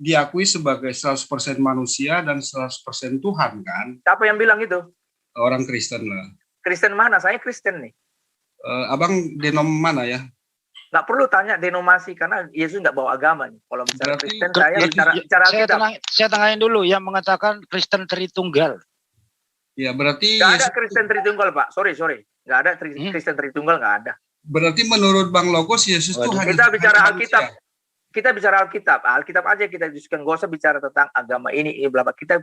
diakui sebagai 100% manusia dan 100% Tuhan kan? Siapa yang bilang itu? Orang Kristen lah. Kristen mana? Saya Kristen nih. Abang denom mana ya? Nggak perlu tanya denomasi karena Yesus nggak bawa agama nih. Kalau bicara Berarti- Kristen, saya bicara Alkitab. Saya tengahin dulu yang mengatakan Kristen Tritunggal. Ya, berarti Nggak ada Yesus- Kristen Tritunggal, Pak. Sorry. Nggak ada Kristen Tritunggal, nggak ada. Berarti menurut Bang Logos, Yesus itu hanya Kita bicara manusia. Alkitab. Kita bicara Alkitab. Alkitab aja kita diskusikan. Nggak usah bicara tentang agama ini, bla bla. Kita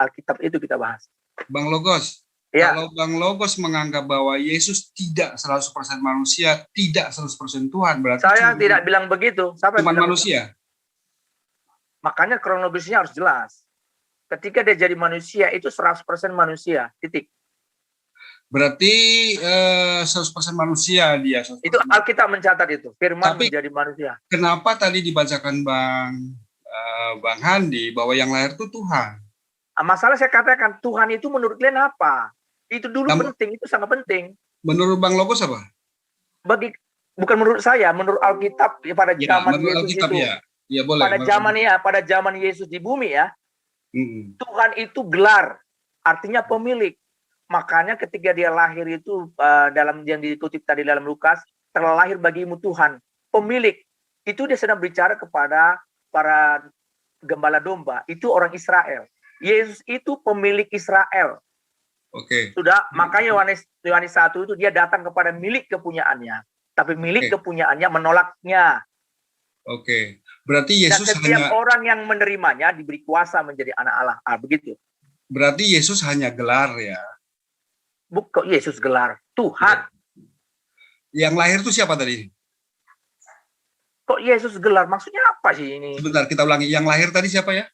Alkitab itu kita bahas. Bang Logos, Ya. kalau Bang Logos menganggap bahwa Yesus tidak 100% manusia, tidak 100% Tuhan, berarti Saya tidak bilang begitu. Siapa cuma yang bilang manusia. Makanya kronologisnya harus jelas. Ketika dia jadi manusia, itu 100% manusia. Titik. Berarti 100% manusia dia. 100%. Itu Alkitab mencatat itu. Firman Tapi- menjadi manusia. Kenapa tadi dibacakan Bang Handi bahwa yang lahir itu Tuhan? Masalah saya katakan, Tuhan itu menurut kalian apa? Itu dulu penting, itu sangat penting. Menurut Bang Logos apa? Bukan menurut saya, menurut Alkitab pada Ya, zaman menurut Yesus Alkitab itu. ya. Ya boleh. Pada zaman Yesus di bumi ya, Tuhan itu gelar, artinya pemilik. Makanya ketika dia lahir itu dalam yang dikutip tadi dalam Lukas, telah lahir bagimu Tuhan, pemilik. Itu dia sedang bicara kepada para gembala domba, itu orang Israel. Yesus itu pemilik Israel. Oke. Sudah, makanya Yohanes 1 itu dia datang kepada milik kepunyaannya, tapi milik kepunyaannya menolaknya. Oke. Berarti Yesus Dan setiap hanya orang yang menerimanya diberi kuasa menjadi anak Allah. Begitu. berarti Yesus hanya gelar ya. Bukan Yesus gelar Tuhan. Yang lahir itu siapa tadi? Kok Yesus gelar? Maksudnya apa sih ini? Sebentar kita ulangi. Yang lahir tadi siapa ya?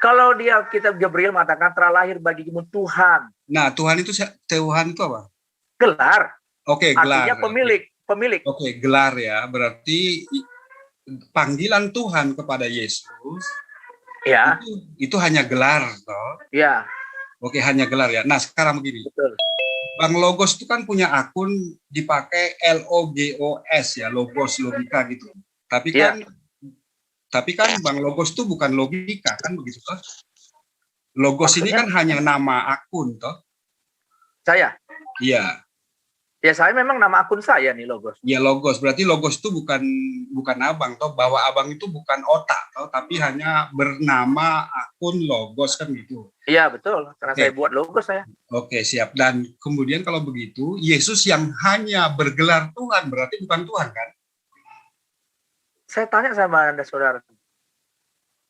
Kalau dia kitab Gabriel mengatakan telah lahir bagimu Tuhan. Nah, Tuhan itu apa? Gelar. Oke, gelar. Artinya pemilik. Oke, gelar ya. Berarti panggilan Tuhan kepada Yesus Ya. itu hanya gelar toh. Ya. Oke, hanya gelar ya. Nah, sekarang begini. Betul. Bang Logos itu kan punya akun dipakai LOGOS ya, logos logika gitu. Tapi kan Bang Logos itu bukan logika kan begitu toh. Logos ini kan hanya nama akun toh. Saya? Iya. Ya saya memang nama akun saya nih Logos. Ya Logos, berarti Logos itu bukan abang toh, bahwa abang itu bukan otak toh, tapi hanya bernama akun Logos kan gitu. Iya betul, karena saya buat Logos saya. Oke, siap. Dan kemudian kalau begitu, Yesus yang hanya bergelar Tuhan berarti bukan Tuhan kan? Saya tanya sama Anda saudara,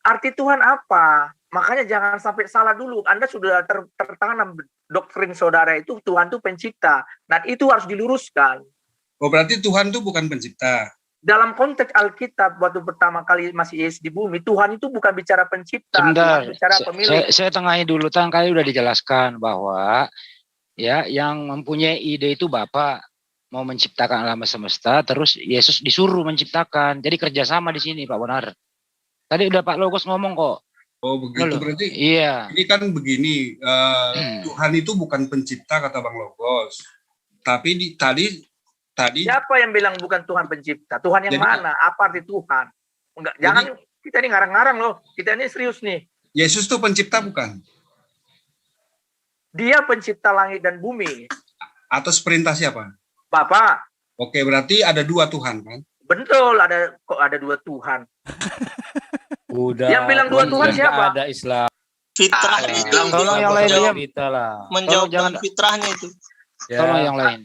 arti Tuhan apa? Makanya jangan sampai salah dulu. Anda sudah tertanam doktrin saudara itu Tuhan itu pencipta. Dan itu harus diluruskan. Oh, berarti Tuhan itu bukan pencipta. Dalam konteks Alkitab, waktu pertama kali masih Yesus di bumi, Tuhan itu bukan bicara pencipta, Sebentar, Tuhan bicara pemilik. Saya tengahin dulu, kali udah dijelaskan bahwa ya yang mempunyai ide itu Bapa mau menciptakan alam semesta, terus Yesus disuruh menciptakan. Jadi kerjasama di sini, Pak Bonar. Tadi udah Pak Logos ngomong kok. Oh begitu, berarti iya. Ini kan begini, Tuhan itu bukan pencipta kata Bang Logos. Tapi tadi siapa yang bilang bukan Tuhan pencipta? Tuhan yang mana? Apa arti Tuhan? Enggak, jangan kita ini ngarang-ngarang loh. Kita ini serius nih. Yesus itu pencipta bukan? Dia pencipta langit dan bumi. Atas perintah siapa? Bapa. Oke, berarti ada dua Tuhan kan? Betul, ada dua Tuhan. Udah. Yang bilang dua Tuhan siapa? Ada Islam. Fitrah itu. Tolong yang lain diam. Menjawab dengan fitrahnya itu. Ya. Tolong yang lain.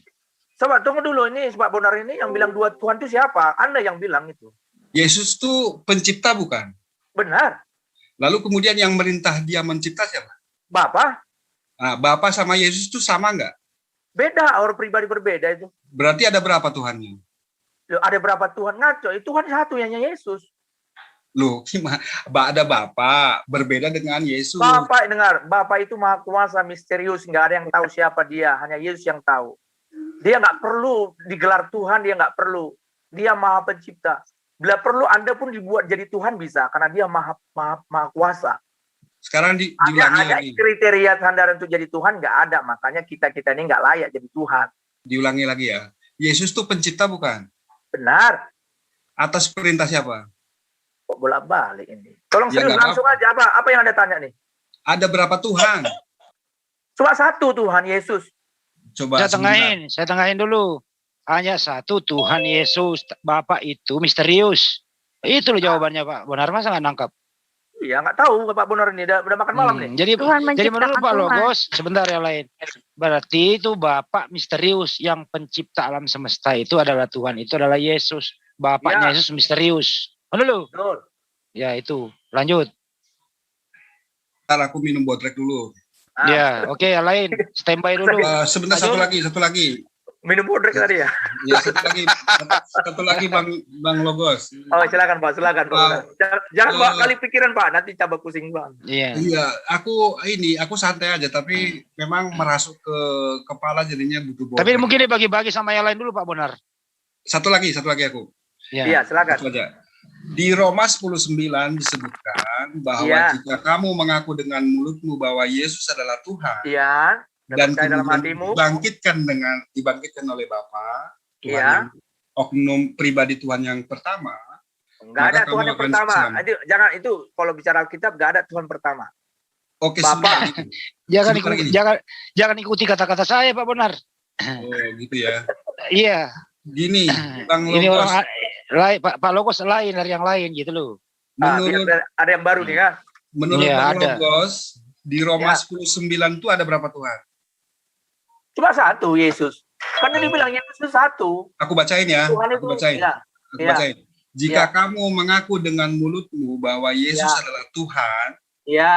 Coba tunggu dulu, ini Pak Bonar ini yang bilang dua Tuhan itu siapa? Anda yang bilang itu. Yesus itu pencipta bukan? Benar. Lalu kemudian yang merintah dia mencipta siapa? Bapa. Nah, Bapa sama Yesus itu sama nggak? Beda, orang pribadi berbeda itu. Berarti ada berapa Tuhannya? Loh, ada berapa Tuhan ngaco? Tuhan satu yang Yesus. Loh, ada Bapa berbeda dengan Yesus. Bapak dengar, Bapak itu maha kuasa, misterius, nggak ada yang tahu siapa dia, hanya Yesus yang tahu. Dia nggak perlu digelar Tuhan, dia nggak perlu. Dia maha pencipta. Bila perlu Anda pun dibuat jadi Tuhan bisa, karena dia maha kuasa. Sekarang diulangi ada lagi. Kriteria sandaran untuk jadi Tuhan nggak ada, makanya kita ini nggak layak jadi Tuhan. Diulangi lagi ya. Yesus itu pencipta bukan? Benar. Atas perintah siapa? Kok bolak-balik ini? Tolong Ya, serius nggak langsung aja apa yang Anda tanya nih? Ada berapa Tuhan? Cuma satu Tuhan Yesus. Coba sebentar. Saya tengahin dulu. Hanya satu Tuhan Yesus, Bapa itu misterius. Itu loh jawabannya Pak Bonar, masa nggak nangkap? Iya, nggak tahu Pak Bonar ini udah makan malam nih. Jadi Tuhan menurut menciptakan Pak Tuhan. Logos, sebentar yang lain. Berarti itu Bapa misterius yang pencipta alam semesta itu adalah Tuhan, itu adalah Yesus. Bapaknya Ya. Yesus misterius. Mana lu? Betul. Ya itu. Lanjut. Ntar aku minum botrek dulu. Ya, oke, yang lain. Standby dulu. Sebentar, Lanjut. satu lagi. Minum bodrek tadi ya? Ya, satu lagi Bang Logos. Oh, silakan Pak. Jangan bawa kali pikiran Pak, nanti cabak pusing Bang. Iya. Iya, aku santai aja, tapi memang merasuk ke kepala jadinya butuh botrek. Tapi mungkin dibagi-bagi sama yang lain dulu Pak Bonar. Satu lagi aku. Ya. Iya, silakan. Satu aja. Di Roma 10:9 disebutkan bahwa Iya. jika kamu mengaku dengan mulutmu bahwa Yesus adalah Tuhan Iya. dan percaya dalam kemudian hatimu. dibangkitkan oleh Bapa, Tuhan Iya. yang oknum pribadi Tuhan yang pertama, Enggak ada maka Tuhan kamu yang akan pertama. selamat. Itu kalau bicara Alkitab enggak ada Tuhan pertama. Oke, Bapak. sebentar. Jangan Sebentar jangan ikuti kata-kata saya Pak Bonar. Oh, gitu ya. Iya. Gini, Bang Ini Logos, orang lain, Pak Logos lain dari yang lain gitu loh. menurut Ada yang baru nih kan? Bang ada. Logos, di Roma Ya. 10:9 itu ada berapa Tuhan? Cuma satu Yesus. Kan dia bilang Yesus itu satu. Aku bacain ya. Tuhan Aku itu. bacain. Ya. Aku Iya. bacain. Jika Iya. kamu mengaku dengan mulutmu bahwa Yesus Iya. adalah Tuhan, Iya.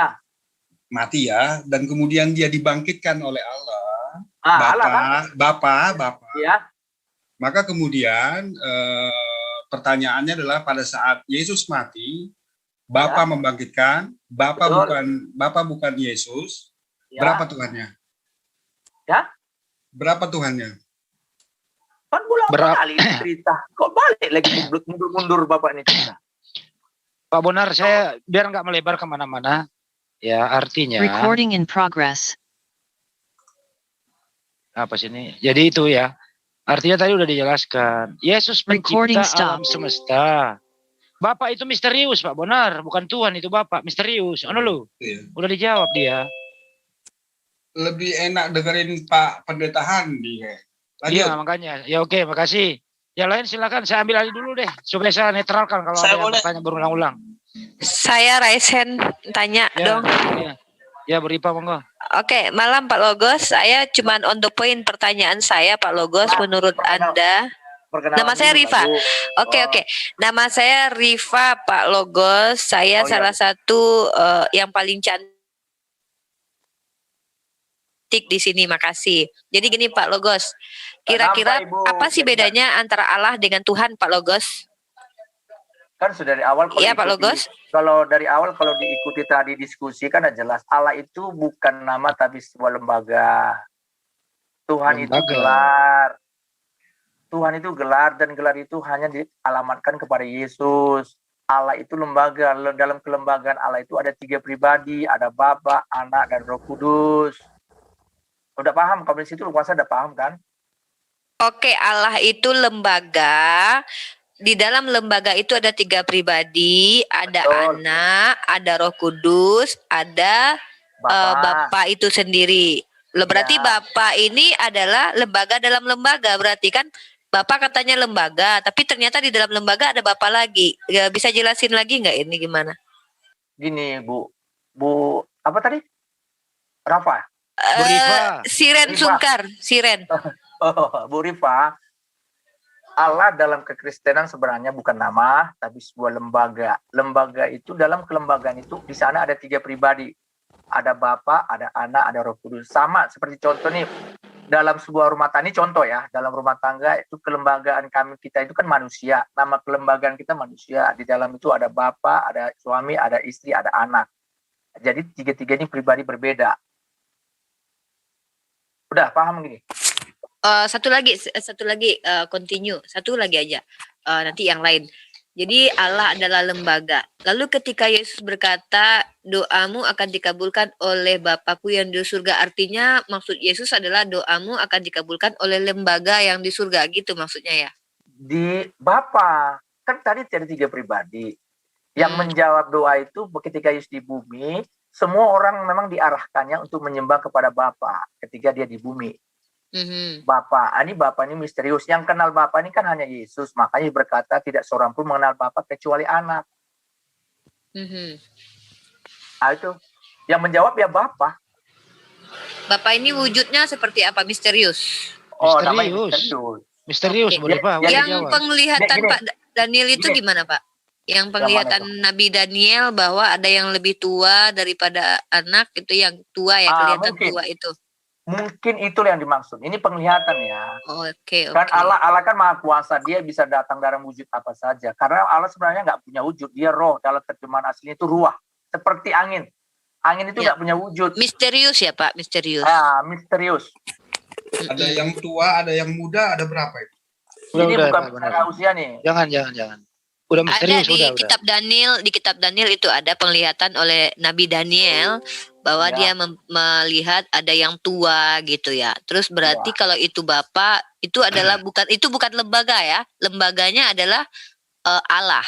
mati ya, dan kemudian dia dibangkitkan oleh Allah, Allah kan? Bapa, Iya. maka kemudian pertanyaannya adalah pada saat Yesus mati, Bapa membangkitkan, Betul. Bapa bukan Yesus, Ya. berapa Tuhannya? Ya. Berapa Tuhannya? Kan bolak-balik cerita. Kok balik lagi mundur Bapak ini cerita? Pak Bonar, saya biar nggak melebar kemana-mana. Ya artinya Recording in progress. apa sih ini? Jadi itu ya. Artinya tadi udah dijelaskan. Yesus Recording pencipta alam stop. semesta. Bapak itu misterius Pak Bonar, bukan Tuhan itu Bapak, misterius. Anu lu? Iya. Udah dijawab dia. Lebih enak dengerin Pak Pendeta Handi. Lanjut. Iya makanya. Ya oke, makasih. Yang lain silakan saya ambil alih dulu deh supaya saya netralkan kalau Saya ada yang boleh. bertanya berulang-ulang. Saya Raisen tanya Ya, dong. ya Beripa monggo. Oke, malam Pak Logos. Saya cuman on the point pertanyaan saya Pak Logos. Menurut Anda, Perkenalan Nama saya dulu, Rifa. Pak. oke. Nama saya Rifa Pak Logos. Saya Oh, iya. salah satu yang paling cantik di sini. Makasih. Jadi gini Pak Logos, kira-kira Kenapa, Ibu? apa sih bedanya antara Allah dengan Tuhan Pak Logos? Kan sudah dari awal Iya Pak Logos. kalau dari awal kalau diikuti tadi diskusi kan udah jelas Allah itu bukan nama tapi sebuah lembaga. Tuhan itu Lembaga. gelar. Tuhan itu gelar dan gelar itu hanya dialamatkan kepada Yesus. Allah itu lembaga. Dalam kelembagaan Allah itu ada 3 pribadi, ada Bapa, Anak, dan Roh Kudus. Udah paham? Kalau di situ lu kuasa udah paham kan? Oke, Allah itu lembaga. Di dalam lembaga itu ada 3 pribadi, ada Betul. Anak, ada Roh Kudus, ada Bapa. Bapa itu sendiri. Berarti Ya. Bapa ini adalah lembaga dalam lembaga. Berarti kan Bapak katanya lembaga, tapi ternyata di dalam lembaga ada Bapak lagi. Ya, bisa jelasin lagi nggak ini gimana? Gini, Bu apa tadi? Rafa. Bu Rifa. Siren Rifa. Sungkar, Siren. Oh, Bu Rifa, Allah dalam kekristenan sebenarnya bukan nama, tapi sebuah lembaga. Lembaga itu dalam kelembagaan itu di sana ada 3 pribadi. Ada Bapa, ada Anak, ada Roh Kudus. Sama seperti contoh nih dalam sebuah rumah tangga, ini contoh ya, dalam rumah tangga itu kelembagaan kita itu kan manusia. Nama kelembagaan kita manusia. Di dalam itu ada Bapa, ada suami, ada istri, ada anak. Jadi 3-3 ini pribadi berbeda. Udah paham gini? Satu lagi continue, satu lagi aja, nanti yang lain. Jadi Allah adalah lembaga. Lalu ketika Yesus berkata doamu akan dikabulkan oleh Bapakku yang di surga, artinya maksud Yesus adalah doamu akan dikabulkan oleh lembaga yang di surga, gitu maksudnya ya? Di Bapa kan tadi ada 3 pribadi. Yang menjawab doa itu ketika Yesus di bumi, semua orang memang diarahkannya untuk menyembah kepada Bapa ketika dia di bumi. Bapa ini misterius. Yang kenal Bapa ini kan hanya Yesus. Makanya berkata tidak seorang pun mengenal Bapa kecuali anak. Nah, itu. Yang menjawab ya Bapa. Bapa ini wujudnya seperti apa? Misterius. Oh, Misterius. namanya misterius. Misterius, Oke. boleh Pak. Yang jawab. penglihatan Gini. Pak Daniel itu Gini. gimana Pak? Yang penglihatan Yang Nabi Daniel bahwa ada yang lebih tua daripada anak, itu yang tua ya, kelihatan mungkin. tua itu. Mungkin itulah yang dimaksud. Ini penglihatan ya. Oke. Kan Allah kan maha kuasa, dia bisa datang dalam wujud apa saja. Karena Allah sebenarnya nggak punya wujud, dia roh, dalam terjemahan aslinya itu ruah. Seperti angin. Angin itu nggak punya wujud. Misterius ya Pak, misterius. Misterius. Ada yang tua, ada yang muda, ada berapa itu? Ini Udah, bukan Pak, bicara usia nih. Jangan. Udah Ada misterius, di udah. kitab Daniel itu ada penglihatan oleh Nabi Daniel bahwa dia melihat ada yang tua gitu ya. Terus berarti kalau itu Bapak itu adalah bukan lembaga ya. Lembaganya adalah Allah.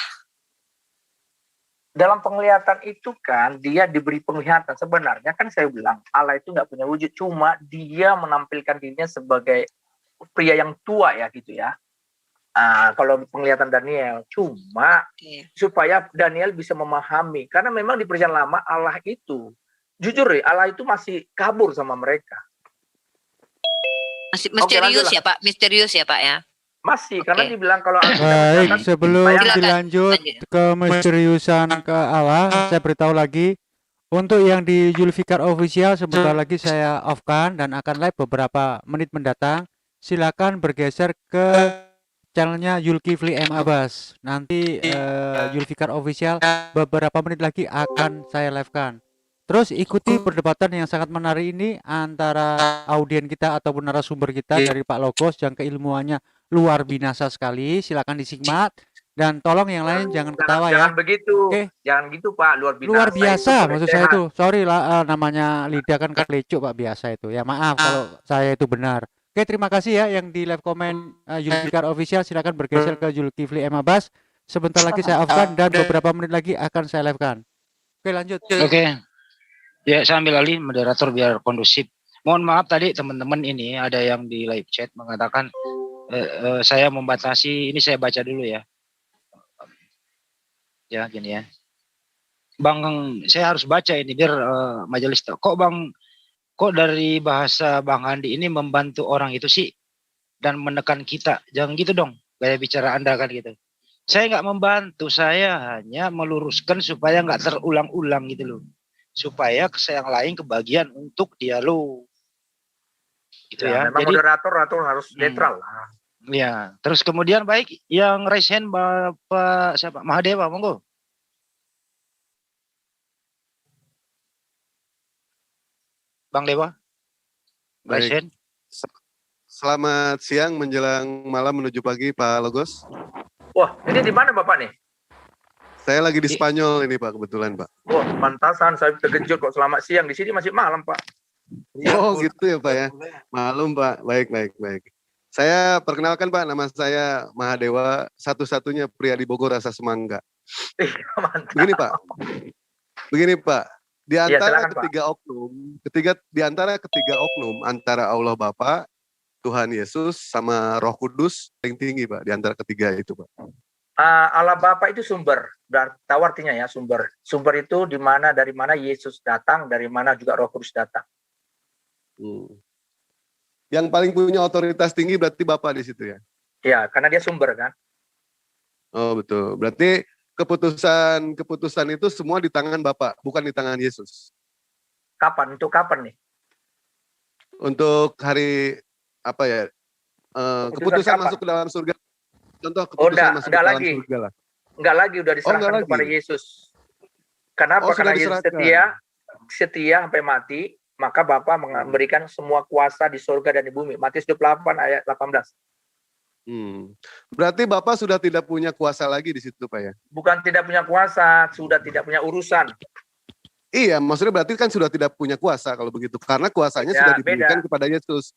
Dalam penglihatan itu kan dia diberi penglihatan. Sebenarnya kan saya bilang Allah itu nggak punya wujud, cuma dia menampilkan dirinya sebagai pria yang tua ya gitu ya. Kalau penglihatan Daniel, cuma supaya Daniel bisa memahami, karena memang di perjanjian lama Allah itu, jujur ya, Allah itu masih kabur sama mereka. Masih misterius ya Pak, misterius ya Pak ya. Masih, karena dibilang kalau baik, sebelum Silakan. dilanjut ke misteriusan ke Allah, saya beritahu lagi untuk yang di Zulfikar Official sebentar lagi saya off-kan dan akan live beberapa menit mendatang. Silakan bergeser ke channelnya Zulkifli M. Abbas. Nanti Zulfikar Official beberapa menit lagi akan saya live-kan. Terus ikuti perdebatan yang sangat menarik ini antara audien kita ataupun narasumber kita dari Pak Logos yang keilmuannya luar binasa sekali. Silakan disimak dan tolong yang lain jangan ketawa ya. Jangan begitu. Jangan gitu Pak, luar biasa. Luar biasa maksud saya itu. Sorry lah namanya lidah kan kelecuk Pak, biasa itu. Ya maaf kalau saya itu benar. Oke, terima kasih ya yang di live komen Zulfikar Official. Silakan bergeser ke Zulkifli M. Abbas. Sebentar lagi saya off-kan dan beberapa menit lagi akan saya live-kan. Oke, lanjut. Oke. Ya, saya ambil alih moderator biar kondusif. Mohon maaf tadi teman-teman ini ada yang di live chat mengatakan saya membatasi, ini saya baca dulu ya. Ya, gini ya. Bang, saya harus baca ini biar majelis tahu. Kok dari bahasa Bang Andi ini membantu orang itu sih dan menekan kita. Jangan gitu dong, gaya bicara Anda kan gitu. Saya nggak membantu, saya hanya meluruskan supaya nggak terulang-ulang gitu loh. Supaya yang lain kebagian untuk dialog. Gitu ya. Memang jadi moderator harus netral lah. Ya, terus kemudian baik yang raise hand Bapak siapa? Mahadewa, monggo. Bang Dewa. Raise hand. Selamat siang menjelang malam menuju pagi Pak Logos. Wah, ini di mana Bapak nih? Saya lagi di Spanyol ini Pak, kebetulan Pak. Wah, pantasan saya terkejut kok selamat siang. Di sini masih malam Pak. Oh gitu ya Pak ya. Malum Pak, baik. Saya perkenalkan Pak, nama saya Mahadewa, satu-satunya pria di Bogor rasa semangka. Begini Pak, di antara ketiga oknum antara Allah Bapa, Tuhan Yesus sama Roh Kudus paling tinggi Pak di antara ketiga itu Pak. Allah Bapa itu sumber, tahu artinya ya sumber. Sumber itu dari mana Yesus datang, dari mana juga Roh Kudus datang. Yang paling punya otoritas tinggi berarti Bapak di situ ya? Ya, karena dia sumber kan. Oh betul, berarti keputusan itu semua di tangan Bapak, bukan di tangan Yesus. Kapan? Untuk kapan nih? Untuk hari apa ya? Keputusan masuk ke dalam surga. Contoh keputusan masuk ke dalam surga lah. Enggak lagi, udah diserahkan kepada Yesus. Kenapa? Karena Yesus setia sampai mati, maka Bapa memberikan semua kuasa di surga dan di bumi. Matius 28 ayat 18. Berarti Bapak sudah tidak punya kuasa lagi di situ Pak ya? Bukan tidak punya kuasa, sudah tidak punya urusan. Iya, maksudnya berarti kan sudah tidak punya kuasa kalau begitu. Karena kuasanya sudah diberikan kepada Yesus.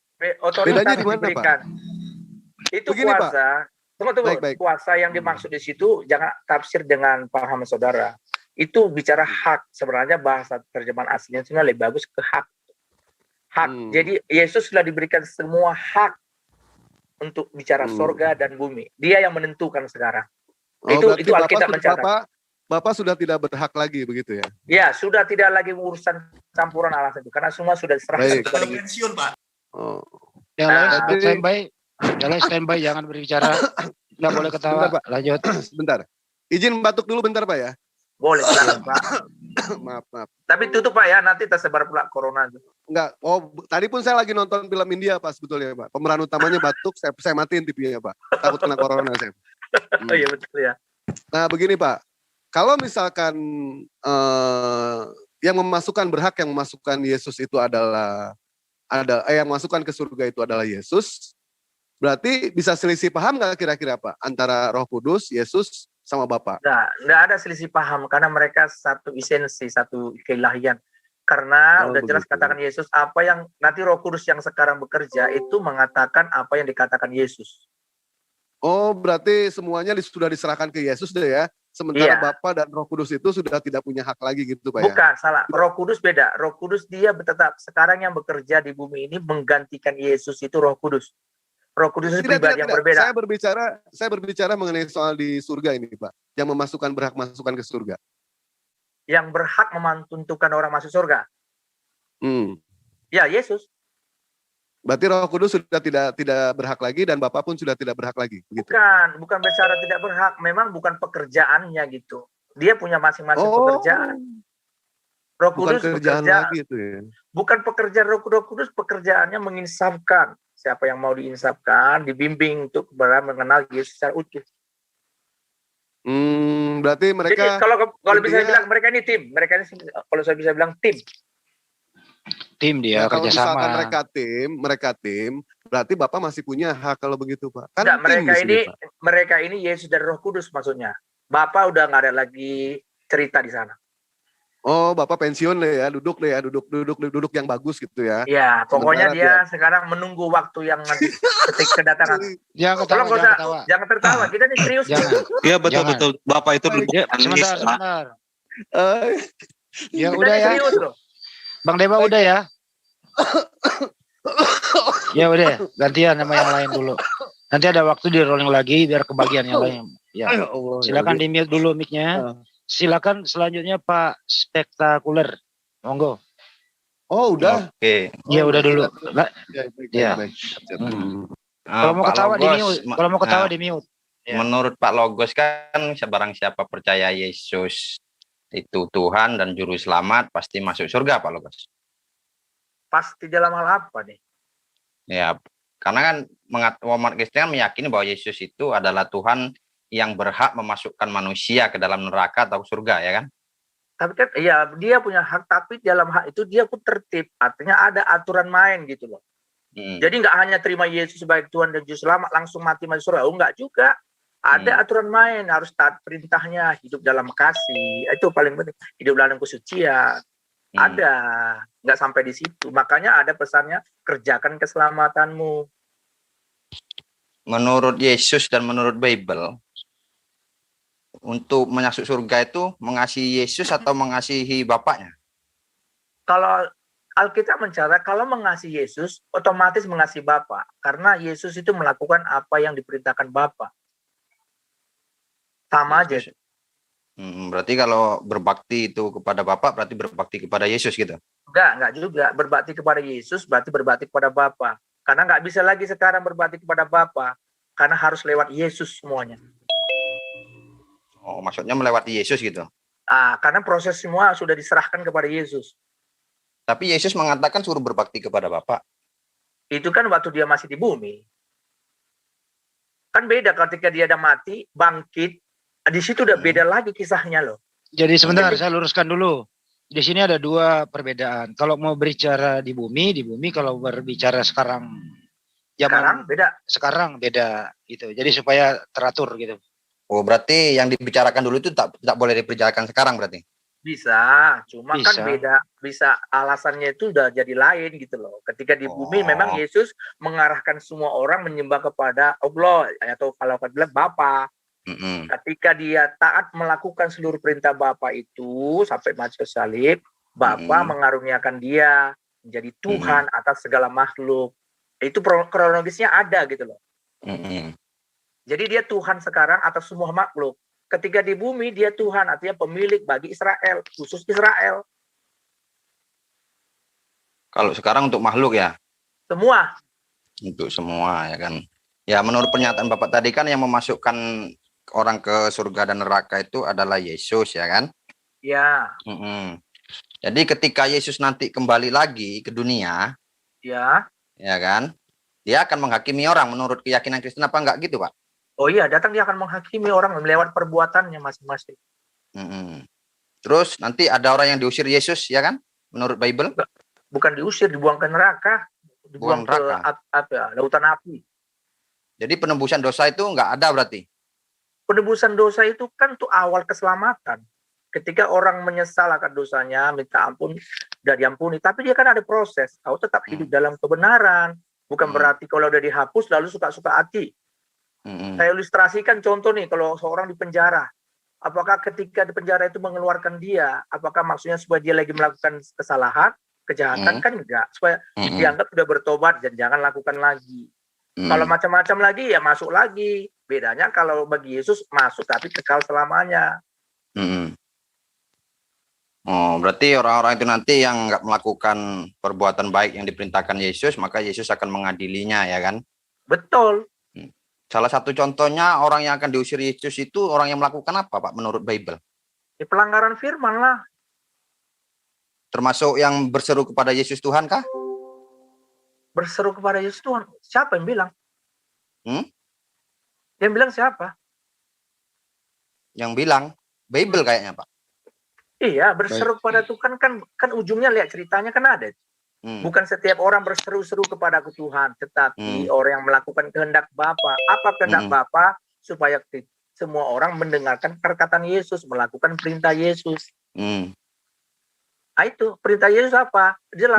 Bedanya di mana Pak? Itu begini, kuasa. Pak. Tunggu. Baik. Kuasa yang dimaksud di situ jangan tafsir dengan paham saudara. Itu bicara hak. Sebenarnya bahasa terjemahan aslinya sebenarnya lebih bagus ke hak. Hak. Jadi Yesus sudah diberikan semua hak untuk bicara sorga dan bumi. Dia yang menentukan sekarang. Itu Alkitab mencatat. Bapak sudah tidak berhak lagi begitu ya? Ya, sudah tidak lagi urusan campuran Allah itu karena semua sudah diserahkan kepada Yesus. Pensiun, Pak. Oh. Yang lain standby, jangan berbicara. Nggak boleh ketawa. Bentar, Pak. Lanjut. Sebentar. Izin batuk dulu bentar Pak ya. Boleh, silakan, Pak. Maaf. Tapi tutup Pak ya, nanti tersebar pula corona. Enggak. Oh, tadi pun saya lagi nonton film India Pak sebetulnya Pak. Pemeran utamanya batuk, saya matiin TV-nya Pak. Takut kena corona saya. Oh iya betul ya. Nah, begini Pak. Kalau misalkan yang memasukkan Yesus itu yang memasukkan ke surga itu adalah Yesus, berarti bisa selisih paham nggak kira-kira Pak antara Roh Kudus, Yesus sama Bapa? Nggak ada selisih paham karena mereka satu esensi, satu keilahian. Karena udah jelas katakan Yesus, apa yang nanti Roh Kudus yang sekarang bekerja itu mengatakan apa yang dikatakan Yesus. Oh, berarti semuanya sudah diserahkan ke Yesus deh ya. Sementara Bapa dan Roh Kudus itu sudah tidak punya hak lagi gitu Pak ya? Bukan, salah. Roh Kudus beda. Roh Kudus dia tetap sekarang yang bekerja di bumi ini menggantikan Yesus itu Roh Kudus. Roh Kudus itu pribadi yang berbeda. Saya berbicara mengenai soal di surga ini Pak. Yang berhak masukkan ke surga. Yang berhak memantuntukan orang masuk surga. Ya, Yesus. Berarti Roh Kudus sudah tidak berhak lagi dan Bapa pun sudah tidak berhak lagi. Begitu. Bukan bicara tidak berhak, memang bukan pekerjaannya gitu. Dia punya masing-masing pekerjaan. Roh Kudus bekerja lagi itu ya. Bukan pekerjaan Roh Kudus, pekerjaannya menginsafkan siapa yang mau diinsafkan, dibimbing untuk mengenal Yesus secara utuh. Berarti mereka. Jadi kalau bisa bilang mereka ini tim, kalau saya bisa bilang tim. Tim dia kalau kerjasama. Misalkan mereka tim, berarti Bapak masih punya hak kalau begitu Pak. Kan mereka ini Yesus dan Roh Kudus maksudnya. Bapak udah nggak ada lagi cerita di sana. Oh, Bapak pensiun duduk yang bagus gitu ya. Iya, pokoknya dia sekarang menunggu waktu yang nanti ketika kedatangan. Jangan tertawa, kita ini serius. Iya betul. Bapak itu sebentar. Ya udah ya. Serius loh. Bang Dewa udah ya. Ya udah, gantian sama yang lain dulu. Nanti ada waktu di rolling lagi biar kebagian yang lain. Ya. Silakan di-mute dulu mic-nya. Silakan selanjutnya Pak Spektakuler. Monggo. Oh, udah. Oke. Iya, udah dulu. Ya. Kalau mau ketawa di mute. Menurut Pak Logos kan barang siapa percaya Yesus itu Tuhan dan juru selamat pasti masuk surga Pak Logos. Pasti dalam hal apa nih? Ya, karena kan umat Kristen meyakini bahwa Yesus itu adalah Tuhan yang berhak memasukkan manusia ke dalam neraka atau surga, ya kan? Tapi kan iya dia punya hak, tapi dalam hak itu dia pun tertib. Artinya ada aturan main gitu loh. Jadi nggak hanya terima Yesus sebagai Tuhan dan juru selamat langsung mati masuk surga. Enggak juga. Ada aturan main, harus taat perintahnya, hidup dalam kasih, itu paling penting. Hidup dalam kesucian. Ada, nggak sampai di situ. Makanya ada pesannya, kerjakan keselamatanmu. Menurut Yesus dan menurut Bible, untuk masuk surga itu mengasihi Yesus atau mengasihi Bapaknya? Kalau Alkitab mencatat, kalau mengasihi Yesus, otomatis mengasihi Bapa. Karena Yesus itu melakukan apa yang diperintahkan Bapa. Sama aja. Berarti kalau berbakti itu kepada Bapa berarti berbakti kepada Yesus gitu? Enggak juga. Berbakti kepada Yesus berarti berbakti kepada Bapa. Karena nggak bisa lagi sekarang berbakti kepada Bapa. Karena harus lewat Yesus semuanya. Oh, maksudnya melewati Yesus gitu? Karena proses semua sudah diserahkan kepada Yesus. Tapi Yesus mengatakan suruh berbakti kepada Bapa. Itu kan waktu dia masih di bumi. Kan beda ketika dia udah mati, bangkit. Di situ udah beda lagi kisahnya loh. Jadi sebentar saya luruskan dulu. Di sini ada dua perbedaan. Kalau mau berbicara di bumi kalau berbicara sekarang Sekarang beda gitu. Jadi supaya teratur gitu. Oh, berarti yang dibicarakan dulu itu tak boleh dibicarakan sekarang berarti? Bisa, cuma kan Bisa. beda, bisa alasannya itu udah jadi lain gitu loh. Ketika di bumi memang Yesus mengarahkan semua orang menyembah kepada Allah atau kalau bilang Bapa. Ketika dia taat melakukan seluruh perintah Bapa itu sampai mati salib, Bapa mengaruniakan dia menjadi Tuhan atas segala makhluk. Itu kronologisnya ada gitu loh. Jadi dia Tuhan sekarang atas semua makhluk. Ketika di bumi dia Tuhan, artinya pemilik bagi Israel, khusus Israel. Kalau sekarang untuk makhluk ya? Semua. Untuk semua ya kan. Ya menurut pernyataan Bapak tadi kan yang memasukkan orang ke surga dan neraka itu adalah Yesus ya kan? Ya. Jadi ketika Yesus nanti kembali lagi ke dunia, ya kan? Dia akan menghakimi orang menurut keyakinan Kristen apa enggak gitu, Pak? Oh iya, datang dia akan menghakimi orang lewat perbuatannya masing-masing. Terus nanti ada orang yang diusir Yesus, ya kan? Menurut Bible? Bukan diusir, dibuang ke neraka. Dibuang ke lautan api. Jadi penebusan dosa itu nggak ada berarti? Penebusan dosa itu kan untuk awal keselamatan. Ketika orang menyesal akan dosanya, minta ampun, sudah diampuni. Tapi dia kan ada proses. Kau tetap hidup dalam kebenaran. Bukan berarti kalau udah dihapus lalu suka-suka hati. Saya ilustrasikan contoh nih, kalau seorang di penjara, apakah ketika di penjara itu mengeluarkan dia, apakah maksudnya supaya dia lagi melakukan kesalahan, kejahatan? Kan enggak, supaya dianggap sudah bertobat dan jangan lakukan lagi. Kalau macam-macam lagi ya masuk lagi. Bedanya kalau bagi Yesus masuk tapi kekal selamanya. Oh, berarti orang-orang itu nanti yang nggak melakukan perbuatan baik yang diperintahkan Yesus, maka Yesus akan mengadilinya, ya kan? Betul. Salah satu contohnya orang yang akan diusir Yesus itu orang yang melakukan apa, Pak, menurut Bible? Pelanggaran firman lah. Termasuk yang berseru kepada Yesus Tuhan kah? Berseru kepada Yesus Tuhan? Siapa yang bilang? Yang bilang siapa? Yang bilang Bible kayaknya, Pak. Iya, berseru kepada Tuhan kan ujungnya lihat ceritanya kan ada. Bukan setiap orang berseru-seru kepada Tuhan, tetapi orang yang melakukan kehendak Bapa. Apa kehendak Bapa? Supaya semua orang mendengarkan perkataan Yesus, melakukan perintah Yesus. Itu perintah Yesus apa? Jelas.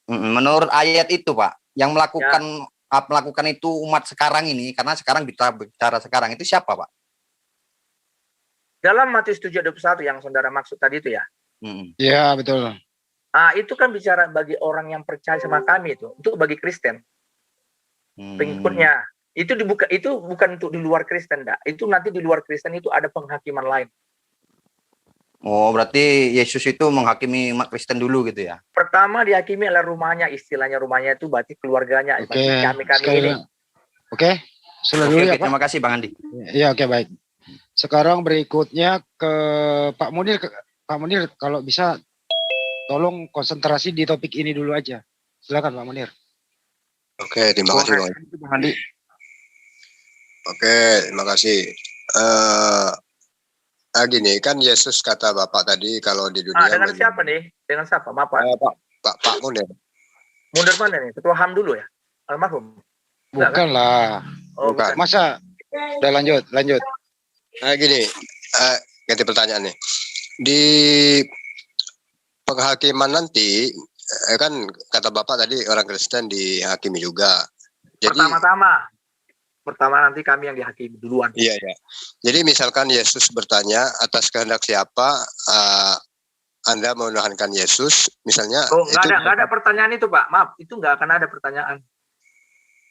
Menurut ayat itu, Pak, yang melakukan itu umat sekarang ini, karena sekarang bicara sekarang itu siapa, Pak? Dalam Matius 7:21 yang saudara maksud tadi itu ya? Iya, betul. Itu kan bicara bagi orang yang percaya sama kami itu, untuk bagi Kristen, pengikutnya. Itu dibuka, itu bukan untuk di luar Kristen, dah. Itu nanti di luar Kristen itu ada penghakiman lain. Oh, berarti Yesus itu menghakimi umat Kristen dulu gitu ya? Pertama dihakimi adalah rumahnya, istilahnya rumahnya itu berarti keluarganya, kami ini. Oke, dulu ya, Pak. Terima kasih, Bang Andi. Iya, oke, baik. Sekarang berikutnya ke Pak Munir. Pak Munir, kalau bisa tolong konsentrasi di topik ini dulu aja. Silakan Pak Munir. Oke, terima kasih Bang Andi. Oke, terima kasih. Gini kan Yesus kata Bapak tadi kalau di dunia. Dengan siapa nih? Dengan siapa? Bapak. Pak Munir. Munir mana nih? Ketua HAM dulu ya? Almarhum. Bukan lah. Oh, bukan. Masa? Udah lanjut. Gini, ganti pertanyaan nih. Di penghakiman nanti kan kata Bapak tadi orang Kristen dihakimi juga. Jadi pertama nanti kami yang dihakimi duluan. Iya. Jadi misalkan Yesus bertanya atas kehendak siapa Anda menuhankan Yesus, misalnya. Oh, nggak ada pertanyaan itu, Pak. Maaf, itu nggak akan ada pertanyaan.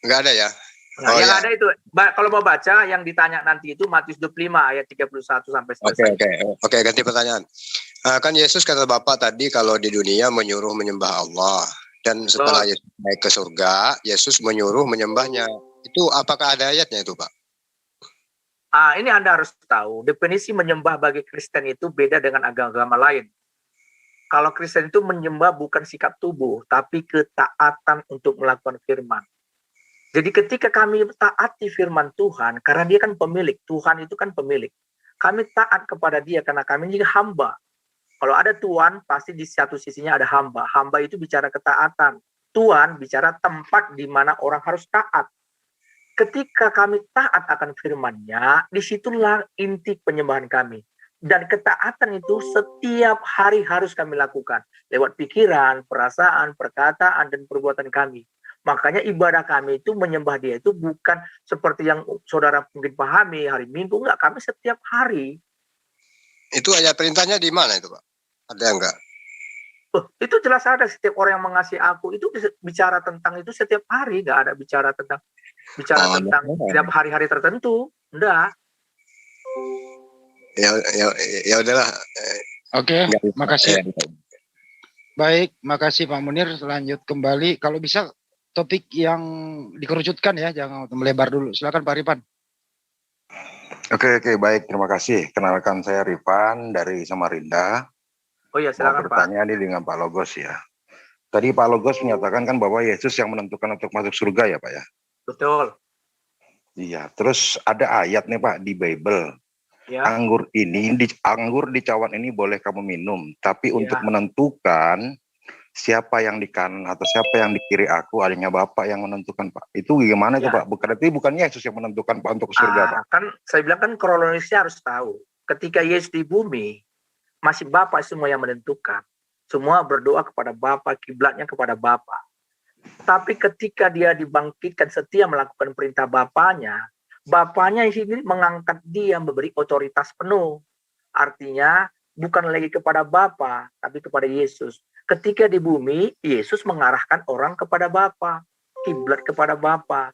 Nggak ada ya? Nah, yang ada itu, kalau mau baca yang ditanya nanti itu Matius 25 ayat 31 sampai selesai. Oke, ganti pertanyaan. Kan Yesus kata Bapak tadi kalau di dunia menyuruh menyembah Allah, dan setelah Yesus naik ke surga, Yesus menyuruh menyembahnya. Itu apakah ada ayatnya itu, Pak? Ini Anda harus tahu, definisi menyembah bagi Kristen itu beda dengan agama-agama lain. Kalau Kristen itu menyembah bukan sikap tubuh, tapi ketaatan untuk melakukan firman. Jadi ketika kami taati firman Tuhan, karena dia kan pemilik, Tuhan itu kan pemilik. Kami taat kepada dia karena kami juga hamba. Kalau ada Tuhan, pasti di satu sisinya ada hamba. Hamba itu bicara ketaatan. Tuhan bicara tempat di mana orang harus taat. Ketika kami taat akan firman-Nya, disitulah inti penyembahan kami. Dan ketaatan itu setiap hari harus kami lakukan. Lewat pikiran, perasaan, perkataan, dan perbuatan kami. Makanya ibadah kami itu menyembah dia itu bukan seperti yang saudara mungkin pahami hari Minggu. Enggak, kami setiap hari. Itu ayat perintahnya di mana itu Pak? Ada enggak? Itu jelas ada, setiap orang yang mengasihi aku. Itu bicara tentang itu setiap hari. Enggak ada bicara tentang setiap hari-hari tertentu. Enggak. Ya udahlah. Oke, makasih. Baik, makasih Pak Munir. Lanjut kembali. Kalau bisa topik yang dikerucutkan ya, jangan melebar dulu. Silakan Pak Ripan. Oke, baik. Terima kasih. Kenalkan saya Ripan dari Samarinda. Oh iya, silakan Pak. Bertanya ini dengan Pak Logos ya. Tadi Pak Logos menyatakan kan bahwa Yesus yang menentukan untuk masuk surga ya Pak ya. Betul. Iya. Terus ada ayat nih Pak di Bible. Ya. Anggur di cawan ini boleh kamu minum, tapi untuk menentukan siapa yang di kanan atau siapa yang di kiri aku, adanya Bapak yang menentukan Pak. Itu gimana itu Pak? Berarti bukan Yesus yang menentukan Pak untuk surga Pak. Kan saya bilang kan kronologisnya harus tahu. Ketika Yesus di bumi, masih Bapak semua yang menentukan. Semua berdoa kepada Bapak, kiblatnya kepada Bapak. Tapi ketika dia dibangkitkan setia melakukan perintah Bapaknya, Bapaknya sendiri mengangkat dia, memberi otoritas penuh. Artinya bukan lagi kepada Bapa, tapi kepada Yesus. Ketika di bumi, Yesus mengarahkan orang kepada Bapa, kiblat kepada Bapa.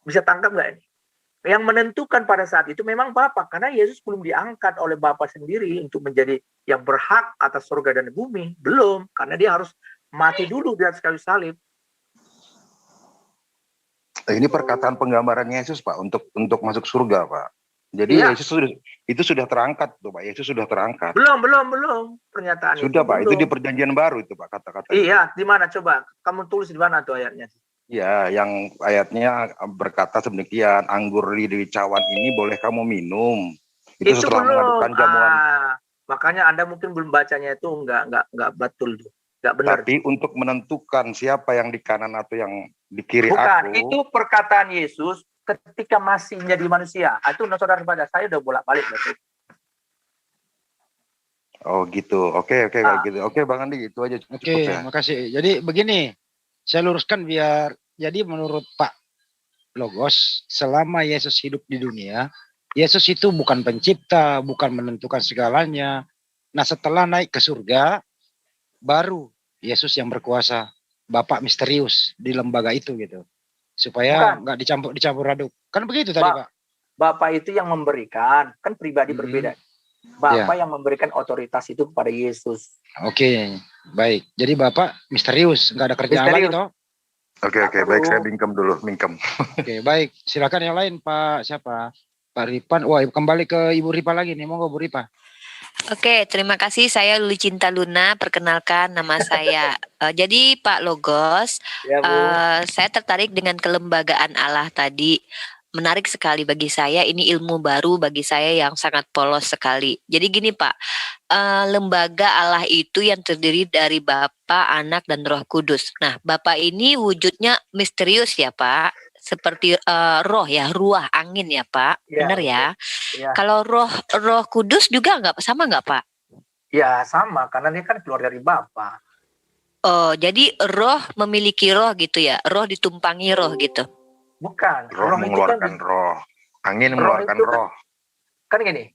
Bisa tangkap nggak ini? Yang menentukan pada saat itu memang Bapa, karena Yesus belum diangkat oleh Bapa sendiri untuk menjadi yang berhak atas surga dan bumi. Belum, karena dia harus mati dulu di atas kayu salib. Ini perkataan penggambaran Yesus Pak untuk masuk surga Pak. Jadi Yesus sudah terangkat tuh Pak. Yesus sudah terangkat. Belum pernyataan sudah itu. Pak, belum. itu di perjanjian baru itu Pak kata-kata. Iya, di mana coba? Kamu tulis di mana tuh ayatnya? Ya, yang ayatnya berkata sedemikian, anggur di cawan ini boleh kamu minum. Itu setelah mengadukan jamuan. Makanya Anda mungkin belum bacanya itu enggak betul tuh. Enggak benar. Tapi untuk menentukan siapa yang di kanan atau yang di kiri Bukan, aku. itu perkataan Yesus ketika masih menjadi manusia. Itu saudara baca, saya udah bolak-balik berarti. Oh gitu. Oke kalau gitu. Oke Bang Andi, itu aja. Oke, makasih. Jadi begini, saya luruskan biar jadi menurut Pak Logos, selama Yesus hidup di dunia, Yesus itu bukan pencipta, bukan menentukan segalanya. Nah, setelah naik ke surga, baru Yesus yang berkuasa, Bapak misterius di lembaga itu gitu. Supaya nggak dicampur aduk. Kan begitu tadi Pak. Bapak itu yang memberikan, kan pribadi berbeda. Bapak yang memberikan otoritas itu kepada Yesus. Oke, baik. Jadi Bapak misterius, nggak ada kerjaan lagi toh? Oke, baik, saya mingkem dulu. Oke, baik. Silakan yang lain Pak, siapa? Pak Ripan. Wah, kembali ke Ibu Ripa lagi nih. Monggo Bu Ripa. Oke, terima kasih. Saya Luli Cinta Luna. Perkenalkan nama saya. Jadi Pak Logos, saya tertarik dengan kelembagaan Allah tadi. Menarik sekali bagi saya. Ini ilmu baru bagi saya yang sangat polos sekali. Jadi gini Pak, lembaga Allah itu yang terdiri dari Bapa, Anak, dan Roh Kudus. Nah, Bapa ini wujudnya misterius ya Pak. Seperti roh ya, ruah, angin ya Pak, benar ya? Kalau roh Kudus juga sama nggak Pak? Ya sama, karena dia kan keluar dari Bapa. Oh, jadi roh memiliki roh gitu ya? Roh ditumpangi roh gitu? Bukan. Roh mengeluarkan roh, angin mengeluarkan roh. Kan gini,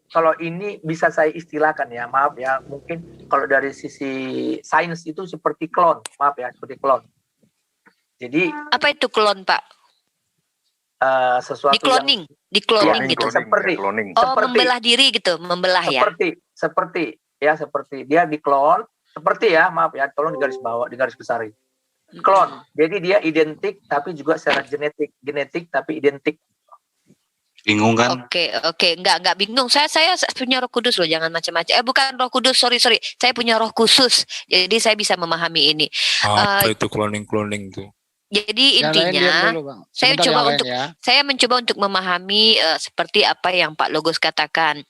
kalau ini bisa saya istilahkan ya, maaf ya, mungkin kalau dari sisi sains itu seperti klon, maaf ya, seperti klon. Jadi apa itu klon Pak? Sesuatu di cloning gitu. Seperti membelah diri gitu, membelah seperti dia diklon, seperti ya, maaf ya, tolong digaris besar. Klon. Jadi dia identik tapi juga secara genetik tapi identik. Bingung kan? Oke, enggak bingung. Saya punya Roh Kudus loh, jangan macam-macam. Bukan Roh Kudus, sorry. Saya punya roh khusus. Jadi saya bisa memahami ini. Apa itu cloning tuh? Jadi intinya saya mencoba untuk memahami seperti apa yang Pak Logos katakan.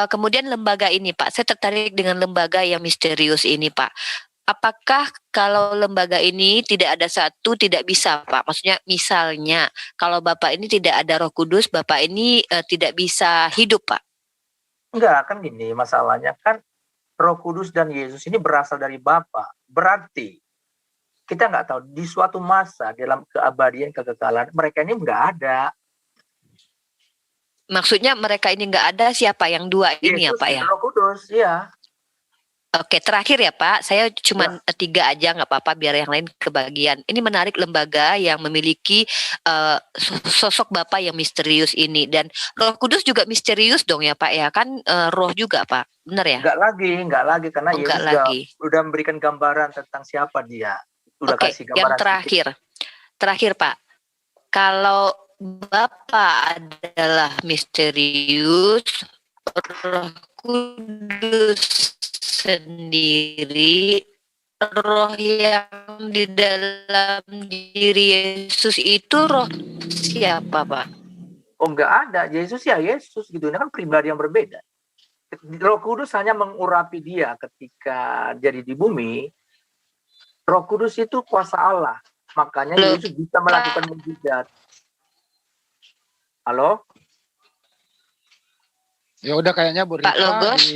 Kemudian lembaga ini Pak, saya tertarik dengan lembaga yang misterius ini Pak. apakah kalau lembaga ini tidak ada satu tidak bisa Pak? Maksudnya misalnya kalau Bapak ini tidak ada Roh Kudus, Bapak ini tidak bisa hidup Pak? Enggak, kan gini masalahnya kan Roh Kudus dan Yesus ini berasal dari Bapa. Berarti kita nggak tahu di suatu masa dalam keabadian kekekalan mereka ini nggak ada. Maksudnya mereka ini nggak ada, siapa yang dua ini ya Yesus Pak ya? Roh Kudus, ya. Oke, terakhir ya Pak, saya cuma 3 aja nggak apa-apa biar yang lain kebagian. Ini menarik lembaga yang memiliki sosok Bapak yang misterius ini, dan Roh Kudus juga misterius dong ya Pak ya, kan roh juga Pak, benar ya? Enggak lagi karena Yesus udah memberikan gambaran tentang siapa dia. Oke, yang terakhir Pak, kalau Bapak adalah misterius, Roh Kudus sendiri, roh yang di dalam diri Yesus itu roh siapa Pak? Oh enggak ada, Yesus ya Yesus gitu, ini kan pribadi yang berbeda. Roh Kudus hanya mengurapi dia ketika jadi di bumi. Roh Kudus itu kuasa Allah, makanya Yesus bisa melakukan mukjizat. Halo? Ya udah kayaknya Bu Ripa, Pak Logos.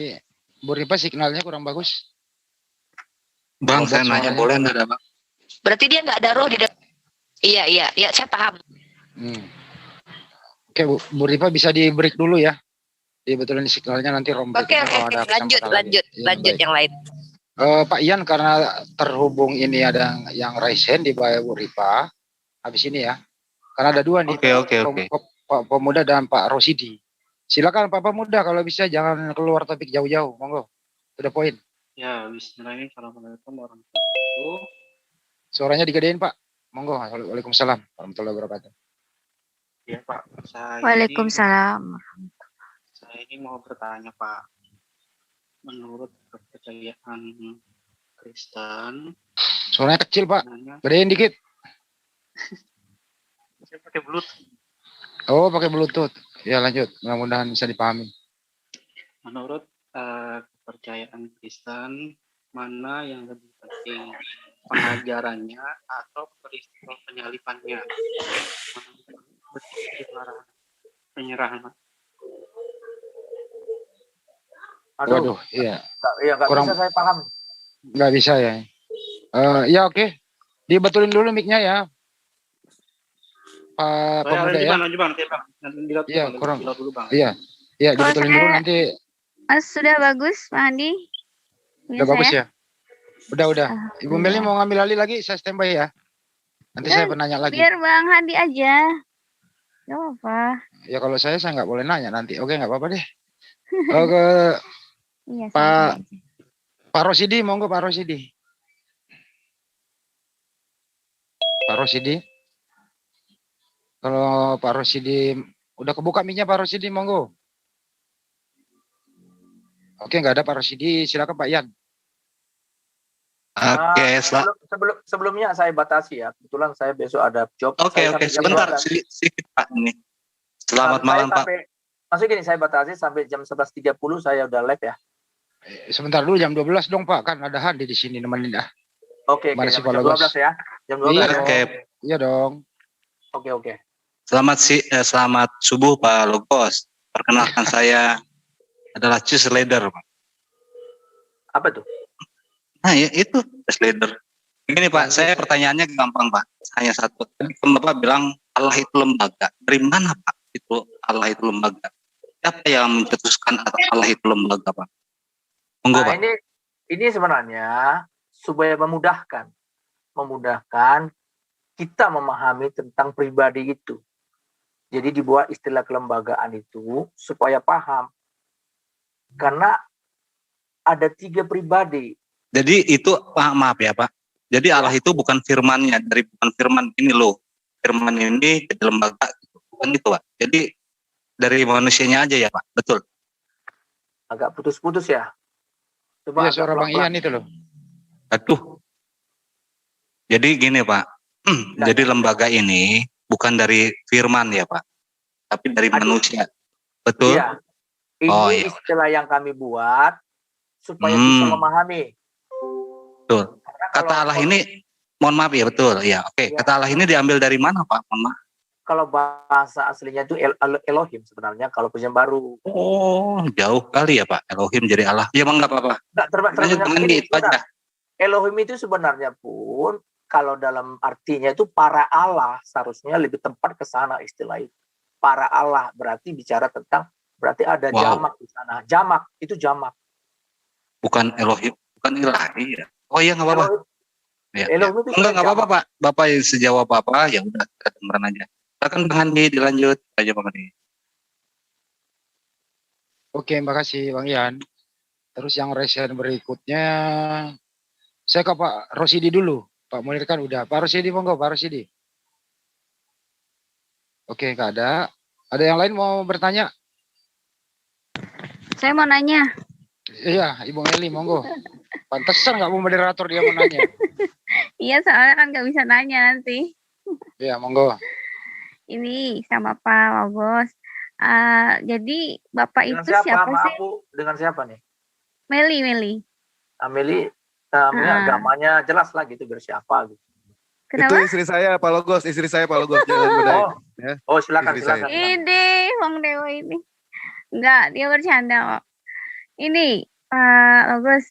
Bu Ripa signalnya kurang bagus. Bang, saya nanya boleh nggak Bang? Berarti dia nggak ada roh di dalam. Iya, saya paham. Oke, Bu Ripa bisa di break dulu ya. Dibetulin signalnya nanti rombak. Oke, lanjut yang lain. Pak Ian, karena terhubung ini ada yang raise hand di bawah Bu Ripa. Habis ini ya. Karena ada 2 nih. Oke. Pak Pemuda dan Pak Rosidi. Silakan Pak Pemuda, kalau bisa jangan keluar topik jauh-jauh, monggo. Sudah poin. Ya, bismillahirrahmanirrahim. Assalamualaikum warahmatullahi wabarakatuh. Suaranya digedein Pak. Monggo. Waalaikumsalam warahmatullahi wabarakatuh. Ya Pak, Waalaikumsalam. Saya ini mau bertanya Pak. Menurut kepercayaan Kristen. Suaranya kecil Pak. Gedein dikit. Saya pakai Bluetooth. Oh, pakai Bluetooth. Ya lanjut, mudah-mudahan bisa dipahami. Menurut kepercayaan Kristen, mana yang lebih penting, pengajarannya atau peristiwa penyalipannya? Penyerahan. Waduh, iya. Nggak bisa saya paham. Nggak bisa ya. Ya oke. Dibetulin dulu mic-nya ya. Pak Pemuda ya. Iya, kurang. Iya, dibetulin dulu nanti. Sudah bagus, Pak Andi. Udah bagus ya. Udah. Ibu Meli mau ngambil alih lagi, saya standby ya. Nanti saya penanya lagi. Biar Bang Hadi aja. Gak apa-apa. Ya kalau saya nggak boleh nanya nanti. Oke, nggak apa-apa deh. Oke. Iya, Pak Rosidi, monggo Pak Rosidi. Pak Rosidi. Kalau Pak Rosidi udah kebuka mic-nya Pak Rosidi, monggo. Oke, nggak ada Pak Rosidi, silakan Pak Ian. Oke, sebelumnya saya batasi ya. Kebetulan saya besok ada job. Oke, sebentar sedikit Pak ini. Selamat malam Pak. Maksudnya gini, saya batasi sampai jam 11.30 saya udah live ya. Sebentar dulu jam 12 dong Pak, kan ada Hadi di sini nemenin dah. Oke, jam 12 ya. Jam 12. Iya dong. Oke. Selamat subuh Pak Logos. Perkenalkan saya adalah cheerleader Pak. Apa tuh? Nah ya, itu cheerleader. Begini Pak, saya pertanyaannya gampang Pak. Hanya satu. Tadi Bapak bilang Allah itu lembaga. Dari mana Pak itu Allah itu lembaga? Siapa yang mencetuskan Allah itu lembaga Pak? Monggo Pak. Ini sebenarnya supaya memudahkan kita memahami tentang pribadi itu. Jadi dibuat istilah kelembagaan itu supaya paham. Karena ada 3 pribadi. Jadi itu maaf ya Pak. Jadi Allah itu bukan firmannya, bukan firman ini loh. Firman ini jadi lembaga, bukan itu Pak. Jadi dari manusianya aja ya Pak, betul. Agak putus-putus ya. Coba suara Bang Ian itu loh. Aduh. Jadi gini Pak. Jadi lembaga ini bukan dari firman ya Pak, tapi dari manusia. Betul? Iya. Ini istilah yang kami buat supaya bisa memahami. Betul. kata Allah ini, mohon maaf ya, betul ya, oke. Ya. Kata Allah ini diambil dari mana Pak? Mohon maaf. Kalau bahasa aslinya itu Elohim sebenarnya, kalau perjanjian baru. Oh, jauh kali ya Pak, Elohim jadi Allah. Ya Bang, nggak apa-apa. Lanjut dengan itu aja. Elohim itu sebenarnya pun kalau dalam artinya itu para Allah, seharusnya lebih tepat ke sana istilah itu. Para Allah berarti bicara tentang, berarti ada jamak di sana. Jamak itu jamak. Bukan Elohim, bukan ilahi ya. Oh iya, nggak apa-apa. Ya, Elohim itu nggak apa-apa Pak. Bapak yang sejawab apa ya udah kita dengerin aja. Silakan Bang Andi dilanjut aja Bang Andi. Oke, makasih Bang Ian. Terus yang resen berikutnya, saya ke Pak Rosidi dulu. Pak Munir kan udah. Pak Rosidi monggo, Pak Rosidi. Oke, nggak ada. Ada yang lain mau bertanya? Saya mau nanya. Iya, Ibu Meli, monggo. Pantesan nggak mau moderator dia mau nanya. Iya, soalnya kan nggak bisa nanya nanti. Iya, monggo. Ini sama Pak Logos. Jadi Bapak Dengan itu siapa? siapa Maaf, sih? Bu. Dengan siapa nih? Meli. Meli, agamanya jelas lah gitu, bersiapa gitu. Kenapa? Itu istri saya Pak Logos, jangan bedain. Ya. Oh, silakan. Ini Bang Dewa ini. Enggak, dia bercanda kok. Ini Pak Logos.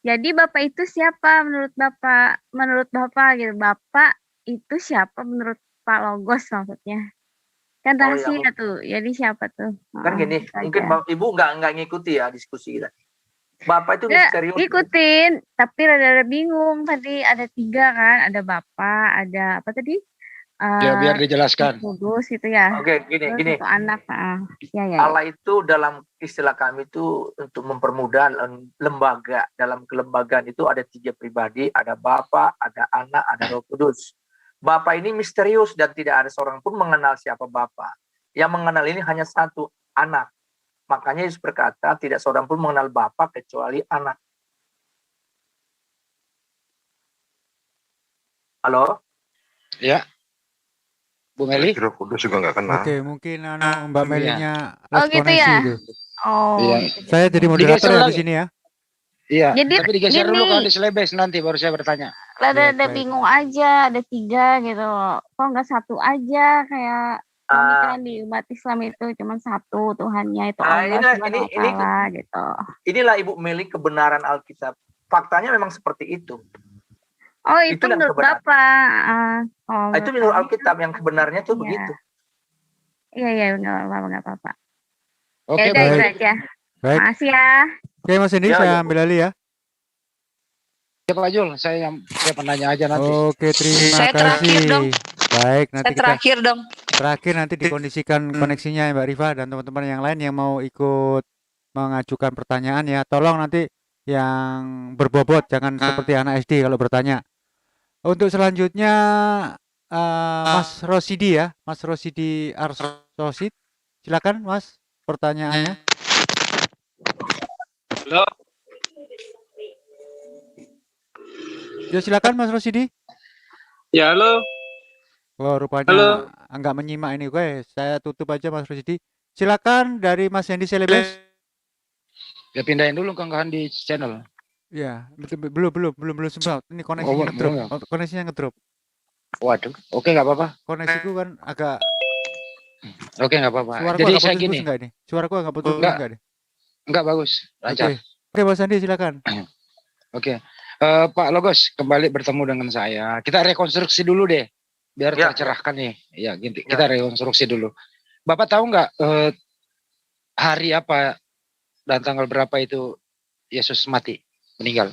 Jadi Bapak itu siapa menurut Bapak? Menurut Bapak gitu. Bapak itu siapa menurut Pak Logos maksudnya? Kan rahasia tuh. Jadi siapa tuh? Kan gini, mungkin Ibu nggak ngikuti ya diskusi kita. Bapak itu misterius. Ikutin, tapi rada-rada bingung. Tadi ada 3 kan, ada Bapak, ada apa tadi? Ya biar dijelaskan. Kudus itu ya. Oke, gini. Itu anak. Ya. Allah itu dalam istilah kami itu untuk mempermudah lembaga. Dalam kelembagaan itu ada 3 pribadi, ada Bapa, ada Anak, ada Roh Kudus. Bapa ini misterius dan tidak ada seorang pun mengenal siapa Bapa. Yang mengenal ini hanya satu, Anak. Makanya Yesus berkata, tidak seorang pun mengenal Bapa kecuali Anak. Halo? Ya. Bu Meli? Roh Kudus juga nggak kenal. Oke, mungkin Mbak Melinya gitu ya. itu. Oh. Iya. Saya jadi moderator ya di sini ya. Iya. Jadi tapi digeser dulu gini. kalau di selebes nanti baru saya bertanya. Rada bingung aja, ada 3 gitu. Kok nggak 1 aja kayak kami kan di umat Islam itu cuma 1 Tuhannya itu Allah gitu. Inilah Ibu Meli kebenaran Alkitab. Faktanya memang seperti itu. Oh itu menurut Bapak. Itu menurut Alkitab yang kebenarnya tuh begitu. Iya nggak apa-apa. Oke, baik. Baik. Makasih ya. Oke Mas Indi, saya ambil alih ya. Ya Pak Jul, saya penanya aja nanti. Oke, terima Saya kasih. terakhir dong. Baik, nanti Terakhir nanti dikondisikan koneksinya Mbak Rifa dan teman-teman yang lain yang mau ikut mengajukan pertanyaan ya. Tolong nanti yang berbobot, jangan seperti anak SD kalau bertanya. Untuk selanjutnya Mas Rosidi ya, Mas Rosidi Arsosid. Silakan Mas pertanyaannya. Halo. Ya silakan Mas Rosidi. Ya halo. Oh rupanya enggak menyimak ini gue. Saya tutup aja Mas Rosidi. Silakan dari Mas Hendi Selebes. Ya pindahin dulu Kang di channel. Ya, belum sempat. Ini koneksinya ngedrop. Koneksinya ngedrop. Waduh, oke nggak apa-apa. Koneksiku kan agak. Oke nggak apa-apa. Jadi saya gini. Suaraku enggak putus enggak deh. Enggak bagus, lancar. Oke, Mas Andi silakan. Oke. Pak Logos, kembali bertemu dengan saya. Kita rekonstruksi dulu deh, biar tercerahkan nih. Ya, gitu. Kita rekonstruksi dulu. Bapak tahu nggak hari apa dan tanggal berapa itu Yesus mati, meninggal?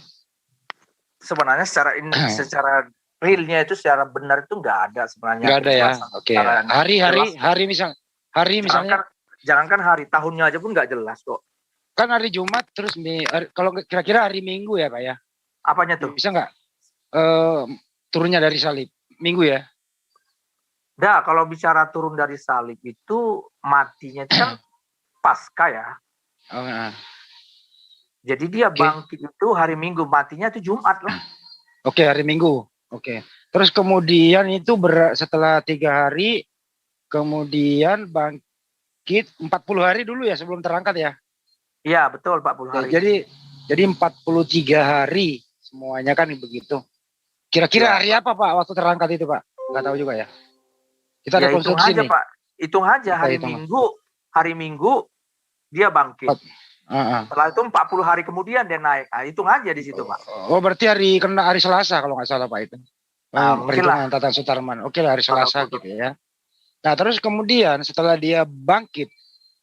Sebenarnya secara realnya itu secara benar itu nggak ada sebenarnya. Nggak ada ya. Oke. Hari misalnya. Jangankan hari, tahunnya aja pun nggak jelas kok. Kan hari Jumat terus kalau kira-kira hari Minggu ya Pak ya? Apanya tuh? Bisa nggak turunnya dari salib Minggu ya? Nah, kalau bicara turun dari salib itu matinya itu kan Pasca ya. Oh, nah. Jadi dia bangkit itu hari Minggu, matinya itu Jumat lah. Oke, hari Minggu. Oke. Terus kemudian itu setelah 3 hari kemudian bangkit 40 hari dulu ya sebelum terangkat ya? Iya, betul 40 hari. Jadi 43 hari semuanya kan begitu. Kira-kira hari apa Pak waktu terangkat itu Pak? Nggak tahu juga ya. Kita ada hitung konstruksi aja nih. Pak. Hitung aja hari hitung. Minggu dia bangkit. Setelah itu 40 hari kemudian dia naik. Nah, hitung aja di situ Pak. Oh berarti hari Selasa kalau nggak salah Pak itu. Perhitungan Tatan Sutarman. Oke lah hari Selasa gitu ya. Nah terus kemudian setelah dia bangkit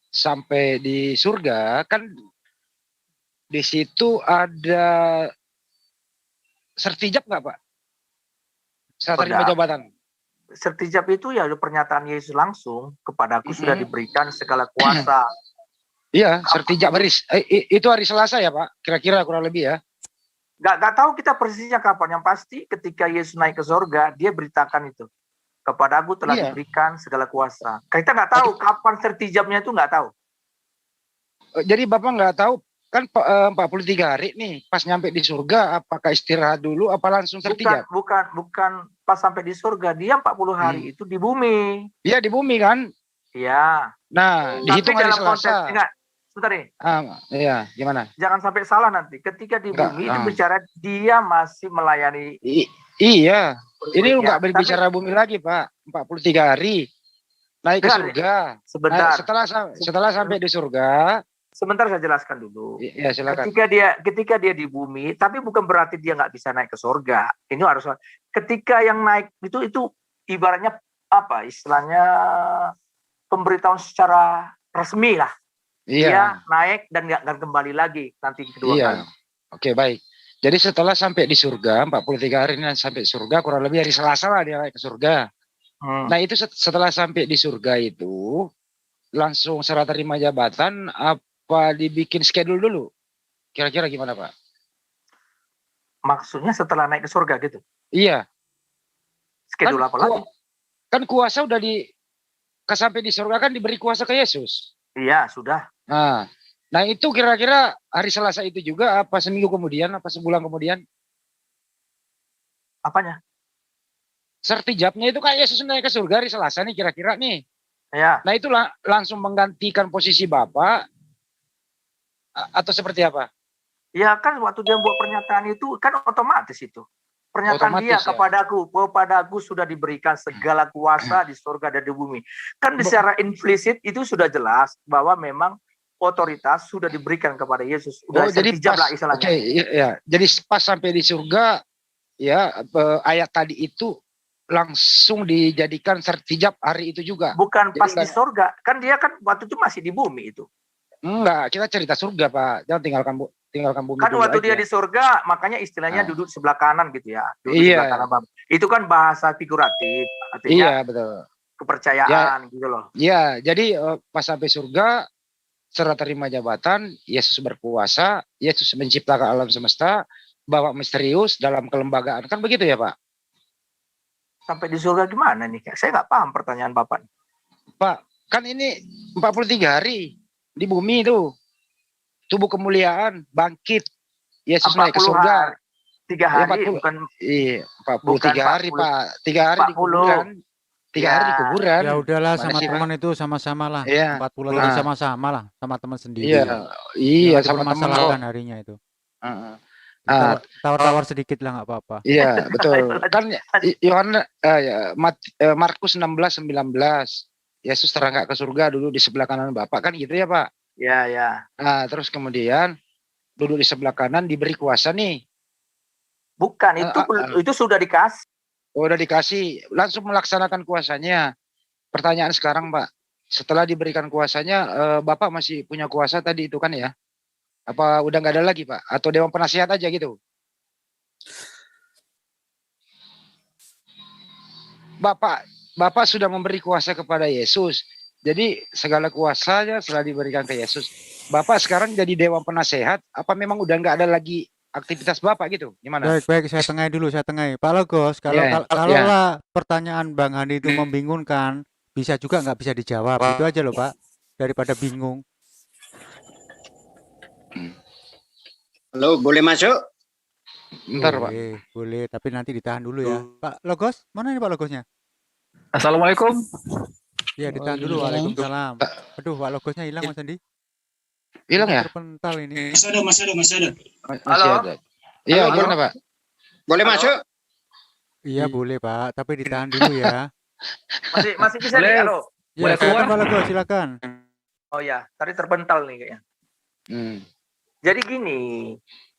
sampai di surga kan di situ ada sertijab nggak Pak? Serah terima jabatan. Sertijab itu ya pernyataan Yesus langsung kepadaku sudah diberikan segala kuasa. Iya, sertijab itu hari Selasa ya Pak, kira-kira kurang lebih ya. Nggak tahu kita persisnya kapan. Yang pasti ketika Yesus naik ke surga, dia beritakan itu. Kepadaku telah diberikan segala kuasa. Kita nggak tahu kapan sertijabnya itu nggak tahu. Jadi Bapak nggak tahu kan 43 hari nih, pas nyampe di surga, apakah istirahat dulu, apa langsung sertijab? Bukan pas sampai di surga, dia 40 hari itu di bumi. Iya di bumi kan? Iya. Nah, dihitung hari Selasa. Sebentar nih. Iya, gimana? Jangan sampai salah nanti. Ketika di bumi itu bicara dia masih melayani. Iya. Ini nggak berbicara bumi lagi, Pak. 43 hari. Naik ke surga. Sebentar. Setelah sampai di surga. Sebentar saya jelaskan dulu. Iya, silakan. Ketika dia di bumi, tapi bukan berarti dia nggak bisa naik ke surga. Ini harus. Ketika yang naik itu ibaratnya apa? Istilahnya pemberitahuan secara resmi lah. Iya. Dia naik dan nggak akan kembali lagi nanti kedua kali. Oke, baik. Jadi setelah sampai di surga, 43 hari ini sampai surga, kurang lebih hari Selasa lah dia naik ke surga. Nah itu setelah sampai di surga itu, langsung serah terima jabatan, apa dibikin schedule dulu? Kira-kira gimana Pak? Maksudnya setelah naik ke surga gitu? Iya. Schedule apa lagi? Kan kuasa udah sampai di surga kan diberi kuasa ke Yesus. Iya, sudah. Nah itu kira-kira hari Selasa itu juga apa seminggu kemudian apa sebulan kemudian? Apanya? Sertijabnya itu kayak Yesus naik ke surga hari Selasa nih kira-kira nih. Ya. Nah itu langsung menggantikan posisi Bapak atau seperti apa? Ya kan waktu dia buat pernyataan itu kan otomatis itu. Pernyataan dia kepadaku sudah diberikan segala kuasa di surga dan di bumi. Kan secara implisit itu sudah jelas bahwa memang otoritas sudah diberikan kepada Yesus. Sudah sertijab lah istilahnya. Ya. Jadi pas sampai di surga ya ayat tadi itu langsung dijadikan sertijab hari itu juga. Bukan pas di surga. Kan dia kan waktu itu masih di bumi itu. Enggak, kita cerita surga Pak. Jangan tinggalkan bumi kan waktu aja. Dia di surga, makanya istilahnya duduk sebelah kanan gitu ya. Sebelah kanan. Itu kan bahasa figuratif. Artinya betul. Kepercayaan gitu loh. Iya, jadi pas sampai surga, serah terima jabatan, Yesus berkuasa, Yesus menciptakan alam semesta, bawa misterius dalam kelembagaan. Kan begitu ya Pak? Sampai di surga gimana nih? Saya nggak paham pertanyaan Bapak. Pak, kan ini 43 hari di bumi itu. Tubuh kemuliaan, bangkit. Yesus naik ke surga. 3 hari, bukan 43 hari, Pak. 3 hari di kuburan. 3 hari di kuburan. Ya udahlah, sama teman itu sama-sama lah. 40 hari sama-sama lah, sama teman sendiri. Iya, sama teman harinya itu. Tawar-tawar sedikit lah nggak apa-apa. Iya, betul. Kan Markus 16:19. Yesus terangkat ke surga dulu di sebelah kanan Bapak, kan gitu ya Pak? Ya. Nah, terus kemudian duduk di sebelah kanan diberi kuasa nih. Bukan, itu sudah dikasih. Oh, udah dikasih, langsung melaksanakan kuasanya. Pertanyaan sekarang, Pak. Setelah diberikan kuasanya, Bapak masih punya kuasa tadi itu kan ya? Apa udah nggak ada lagi, Pak? Atau Dewan Penasihat aja gitu? Bapak sudah memberi kuasa kepada Yesus. Jadi segala kuasanya setelah diberikan ke Yesus. Bapak sekarang jadi Dewan Penasehat, apa memang udah nggak ada lagi aktivitas Bapak gitu? Gimana? Baik, saya tengahi dulu, Pak Logos, kalau pertanyaan Bang Hani itu membingungkan, bisa juga nggak bisa dijawab. Itu aja loh Pak, daripada bingung. Halo, boleh masuk? Bentar Pak. Boleh, tapi nanti ditahan dulu ya. Pak Logos, mana ini Pak Logosnya? Assalamualaikum. Iya, ditahan dulu. Waalaikumsalam. Aduh, Pak Logosnya hilang Mas Andi. Hilang ya? Terpental ini. Masih ada. Halo. Iya, gimana Pak? Boleh masuk? Iya boleh Pak, tapi ditahan dulu ya. Masih bisa nih, halo. Ya, silakan Pak Logos, silakan. Oh ya, tadi terpental nih kayaknya. Jadi gini,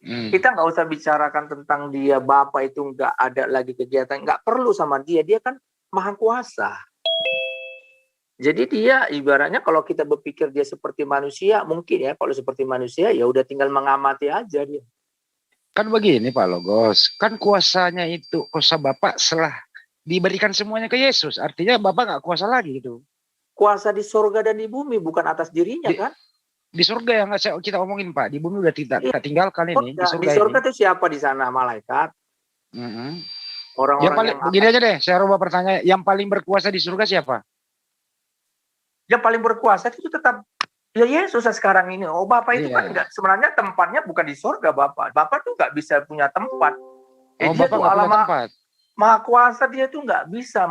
kita nggak usah bicarakan tentang dia Bapak itu nggak ada lagi kegiatan, nggak perlu sama dia kan maha kuasa. Jadi dia ibaratnya kalau kita berpikir dia seperti manusia, mungkin ya kalau seperti manusia ya udah tinggal mengamati aja dia. Kan begini Pak Logos, kan kuasanya itu, kuasa Bapak setelah diberikan semuanya ke Yesus, artinya Bapak nggak kuasa lagi gitu. Kuasa di surga dan di bumi, bukan atas dirinya kan? Di surga yang kita omongin Pak, di bumi udah kita tinggalkan ini. Di surga itu siapa di sana? Malaikat. Orang-orang yang paling begini aja deh, saya rubah pertanyaan, yang paling berkuasa di surga siapa? Yang paling berkuasa itu tetap ya Yesus sekarang ini. Oh Bapak itu kan enggak, sebenarnya tempatnya bukan di surga Bapak. Bapak tuh nggak bisa punya tempat. Dia Bapak nggak punya tempat. Maha kuasa dia tuh nggak bisa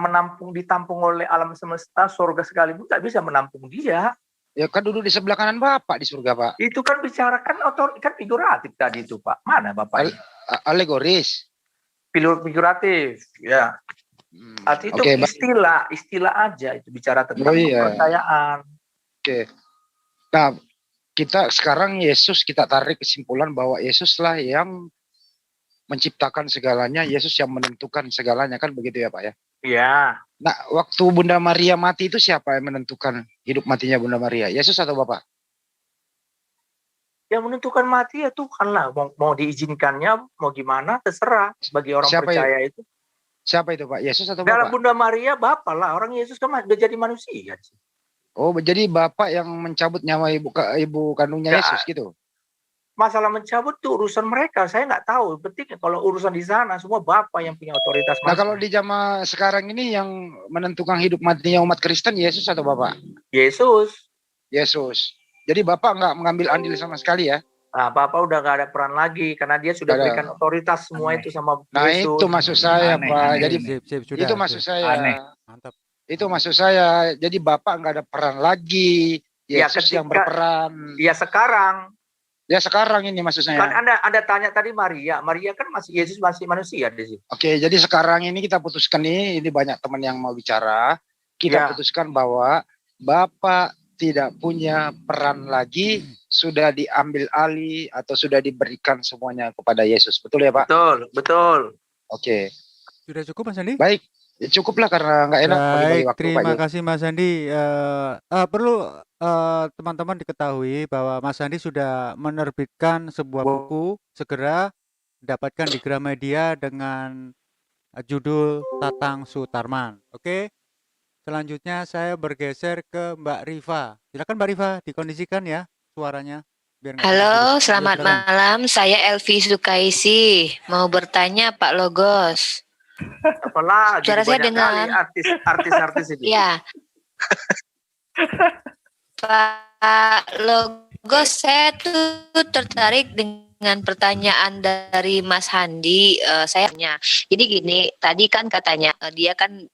ditampung oleh alam semesta, surga sekalipun nggak bisa menampung dia. Ya kan duduk di sebelah kanan Bapak di surga Pak. Itu kan bicarakan kan figuratif tadi itu Pak. Mana Bapak? Alegoris. Figuratif, ya. Arti itu istilah aja itu bicara tentang kepercayaan. Oke. Nah, kita sekarang Yesus kita tarik kesimpulan bahwa Yesuslah yang menciptakan segalanya, Yesus yang menentukan segalanya, kan begitu ya Pak ya? Iya. Nah, waktu Bunda Maria mati itu siapa yang menentukan hidup matinya Bunda Maria? Yesus atau Bapak? Yang menentukan mati ya Tuhan lah. Mau diizinkannya, mau gimana, terserah. Bagi orang percaya itu. Siapa itu Pak? Yesus atau Bapak? Dalam Bunda Maria, Bapak lah. Orang Yesus kan udah jadi manusia. Oh, jadi Bapak yang mencabut nyawa ibu kandungnya Yesus gitu? Masalah mencabut tuh urusan mereka, saya nggak tahu. Penting kalau urusan di sana semua Bapak yang punya otoritas. Nah kalau di zaman sekarang ini yang menentukan hidup matinya umat Kristen Yesus atau Bapak? Yesus. Jadi Bapak nggak mengambil andil sama sekali ya? Nah, Bapak udah nggak ada peran lagi karena dia sudah berikan otoritas semua itu sama Yesus. Nah itu maksud saya Pak. Jadi itu maksud saya. Mantap. Itu maksud saya. Jadi Bapak nggak ada peran lagi. Yesus yang berperan. Ya sekarang ini maksud saya. Kan Anda tanya tadi Maria kan Yesus masih manusia di sini. Oke, jadi sekarang ini kita putuskan ini banyak teman yang mau bicara. Kita putuskan bahwa Bapak tidak punya peran lagi, sudah diambil alih atau sudah diberikan semuanya kepada Yesus. Betul ya Pak? Betul. Oke. Sudah cukup Mas Andi? Baik. Ya, cukuplah karena nggak enak bagi waktu. Terima kasih Mas Andi. Perlu teman-teman diketahui bahwa Mas Andi sudah menerbitkan sebuah buku, segera dapatkan di Gramedia dengan judul Tatang Sutarman. Oke. Selanjutnya saya bergeser ke Mbak Riva. Silakan Mbak Riva, dikondisikan ya suaranya. Halo, selamat malam. Saya Elvi Sukaisi. Mau bertanya Pak Logos. Apalagi suara saya dengan artis ini. Ya. Pak Logos, saya tuh tertarik dengan pertanyaan dari Mas Handi. Saya tanya, jadi gini, tadi kan katanya dia kan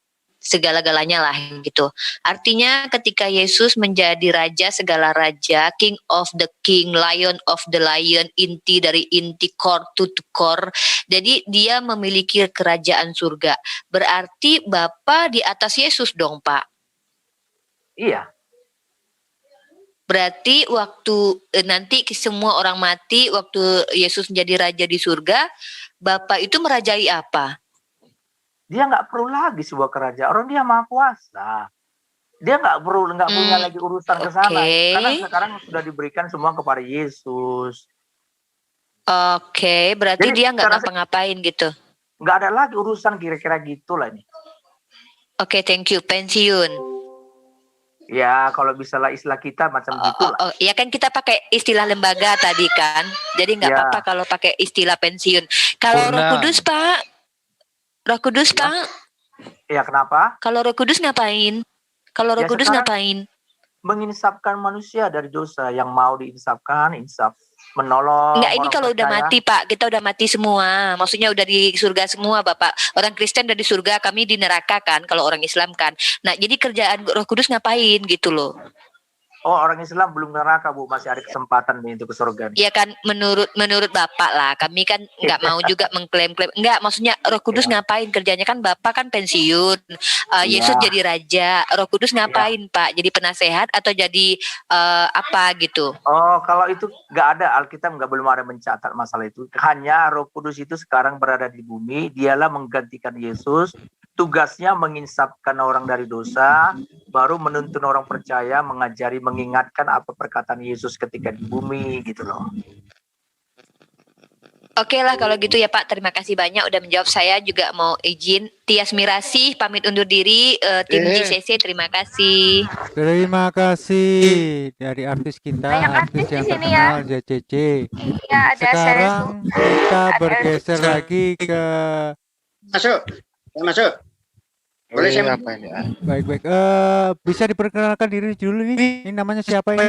segala-galanya lah gitu. Artinya ketika Yesus menjadi raja segala raja, King of the King, Lion of the Lion, inti dari inti, core to core. Jadi dia memiliki kerajaan surga. Berarti Bapa di atas Yesus dong, Pak. Iya. Berarti waktu nanti semua orang mati, waktu Yesus menjadi raja di surga, Bapa itu merajai apa? Dia nggak perlu lagi sebuah kerajaan. Orang dia maha kuasa. Dia nggak punya lagi urusan ke sana. Karena sekarang sudah diberikan semua kepada Yesus. Oke, berarti jadi, dia nggak ngapa-ngapain gitu. Nggak ada lagi urusan kira-kira gitulah ini. Oke, thank you. Pensiun. Ya, kalau misalnya istilah kita macam gitulah. Ya kan kita pakai istilah lembaga tadi kan. Jadi nggak apa-apa kalau pakai istilah pensiun. Kalau Roh Kudus, Pak. Roh Kudus, Pak. Ya, kenapa? Kalau Roh Kudus ngapain? Kalau Roh Kudus ngapain? Menginsafkan manusia dari dosa yang mau diinsafkan, insaf. Menolong. Enggak, ini kalau udah mati, Pak. Kita udah mati semua. Maksudnya udah di surga semua, Bapak. Orang Kristen udah di surga, kami di neraka kan, kalau orang Islam kan. Nah, jadi kerjaan Roh Kudus ngapain gitu loh. Oh, orang Islam belum neraka, Bu, masih ada kesempatan nih untuk ke surga. Iya kan, menurut Bapak lah. Kami kan nggak mau juga mengklaim-klaim. Enggak, maksudnya Roh Kudus ngapain kerjanya, kan Bapak kan pensiun. Yesus jadi raja. Roh Kudus ngapain, Pak? Jadi penasehat atau jadi apa gitu? Oh, kalau itu nggak ada, Alkitab belum ada mencatat masalah itu. Hanya Roh Kudus itu sekarang berada di bumi, dialah menggantikan Yesus. Tugasnya menginsafkan orang dari dosa, baru menuntun orang percaya, mengajari, mengingatkan apa perkataan Yesus ketika di bumi gitu loh. Oke lah kalau gitu ya Pak, terima kasih banyak udah menjawab. Saya juga mau izin. Tias Mirasih pamit undur diri, tim JCC terima kasih. Terima kasih dari artis kita, artis yang terkenal JCC. Iya, ada sekarang kita bergeser lagi ke Masuk. Boleh saya apa ini? Baik. Bisa diperkenalkan diri dulu nih. Ini namanya siapa ini?